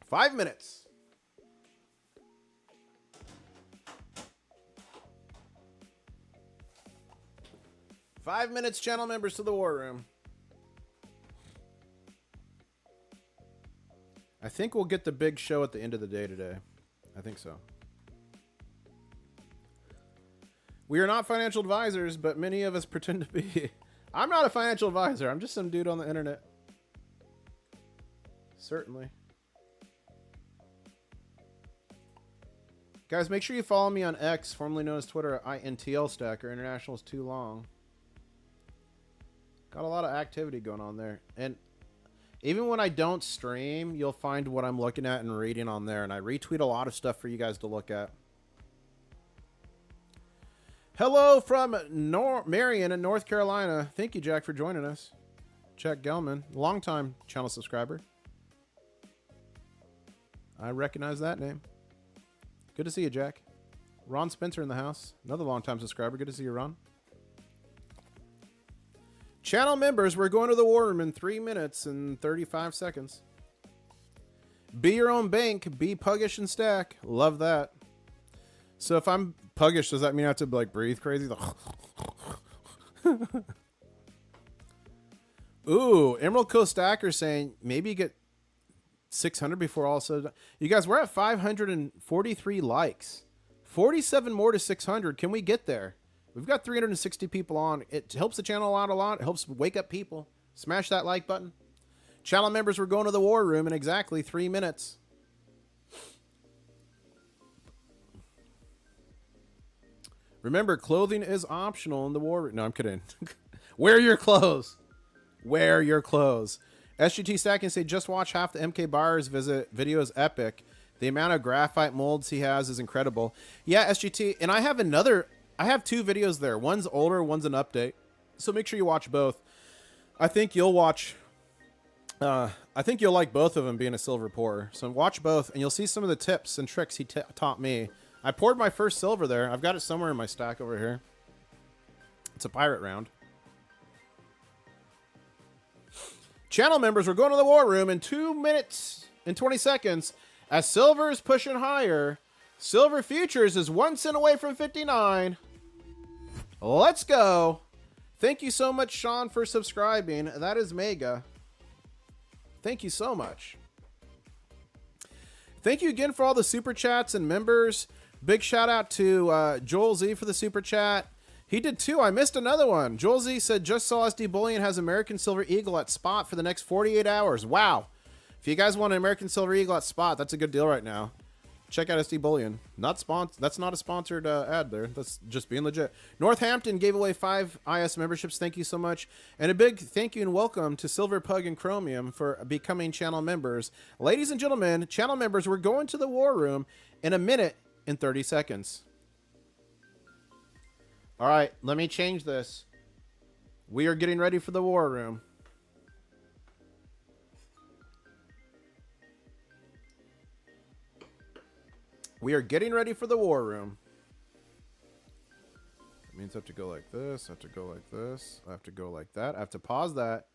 Five minutes. Five minutes, channel members, to the war room. I think we'll get the big show at the end of the day today. I think so. We are not financial advisors, but many of us pretend to be. I'm not a financial advisor. I'm just some dude on the internet. Certainly. Guys, make sure you follow me on X, formerly known as Twitter, at INTL Stacker. International is too long. Got a lot of activity going on there. And even when I don't stream, you'll find what I'm looking at and reading on there. And I retweet a lot of stuff for you guys to look at. Hello from Marion in North Carolina. Thank you, Jack, for joining us. Jack Gelman, longtime channel subscriber. I recognize that name. Good to see you, Jack. Ron Spencer in the house. Another longtime subscriber. Good to see you, Ron. Channel members, we're going to the war room in 3 minutes and 35 seconds. Be your own bank. Be puggish and stack. Love that. So if I'm puggish, does that mean I have to like breathe crazy? Ooh, Emerald Coast Stacker saying maybe get 600 before all said. You guys, we're at 543 likes. 47 more to 600. Can we get there? We've got 360 people on. It helps the channel out a lot. It helps wake up people. Smash that like button. Channel members, we're going to the war room in exactly 3 minutes. Remember, clothing is optional in the war room. No, I'm kidding. Wear your clothes. Wear your clothes. SGT Stacking say, just watch half the MK Buyers visit. Video is epic. The amount of graphite molds he has is incredible. Yeah, SGT. And I have I have 2 videos there. One's older, one's an update. So make sure you watch both. I think you'll watch. I think you'll like both of them being a silver pourer. So watch both and you'll see some of the tips and tricks he taught me. I poured my first silver there. I've got it somewhere in my stack over here. It's a pirate round. Channel members, we're going to the war room in 2 minutes and 20 seconds. As silver is pushing higher, silver futures is 1 cent away from 59. Let's go. Thank you so much, Sean, for subscribing. That is mega. Thank you so much. Thank you again for all the super chats and members. Big shout out to Joel Z for the super chat. He did 2. I missed another one. Joel Z said, just saw SD Bullion has American Silver Eagle at spot for the next 48 hours. Wow. If you guys want an American Silver Eagle at spot, that's a good deal right now. Check out SD Bullion. That's not a sponsored ad there. That's just being legit. Northampton gave away 5 IS memberships. Thank you so much. And a big thank you and welcome to Silver Pug and Chromium for becoming channel members. Ladies and gentlemen, channel members, we're going to the war room in 1 minute and 30 seconds. All right, let me change this. We are getting ready for the war room. We are getting ready for the war room. That means I have to go like this. I have to go like this. I have to go like that. I have to pause that.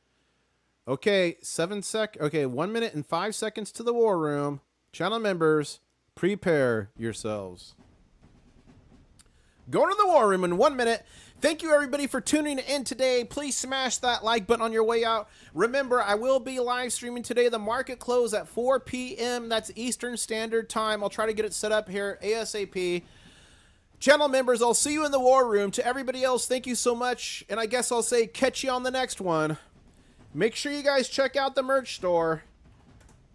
Okay, 1 minute and 5 seconds to the war room. Channel members, prepare yourselves. Going to the war room in 1 minute. Thank you, everybody, for tuning in today. Please smash that like button on your way out. Remember, I will be live streaming today. The market close at 4 p.m. That's Eastern Standard Time. I'll try to get it set up here ASAP. Channel members, I'll see you in the war room. To everybody else, thank you so much. And I guess I'll say catch you on the next one. Make sure you guys check out the merch store.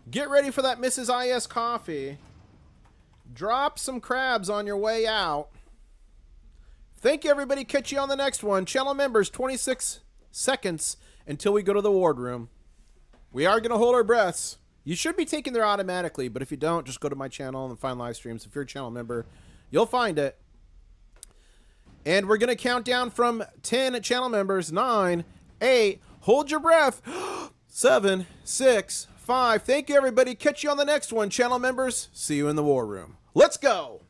Get ready for that Mrs. IS coffee. Drop some crabs on your way out. Thank you, everybody. Catch you on the next one. Channel members, 26 seconds until we go to the wardroom. We are going to hold our breaths. You should be taken there automatically, but if you don't, just go to my channel and find live streams. If you're a channel member, you'll find it. And we're going to count down from 10 at channel members. 9, 8, hold your breath. 7, 6, 5. Thank you, everybody. Catch you on the next one. Channel members, see you in the war room. Let's go.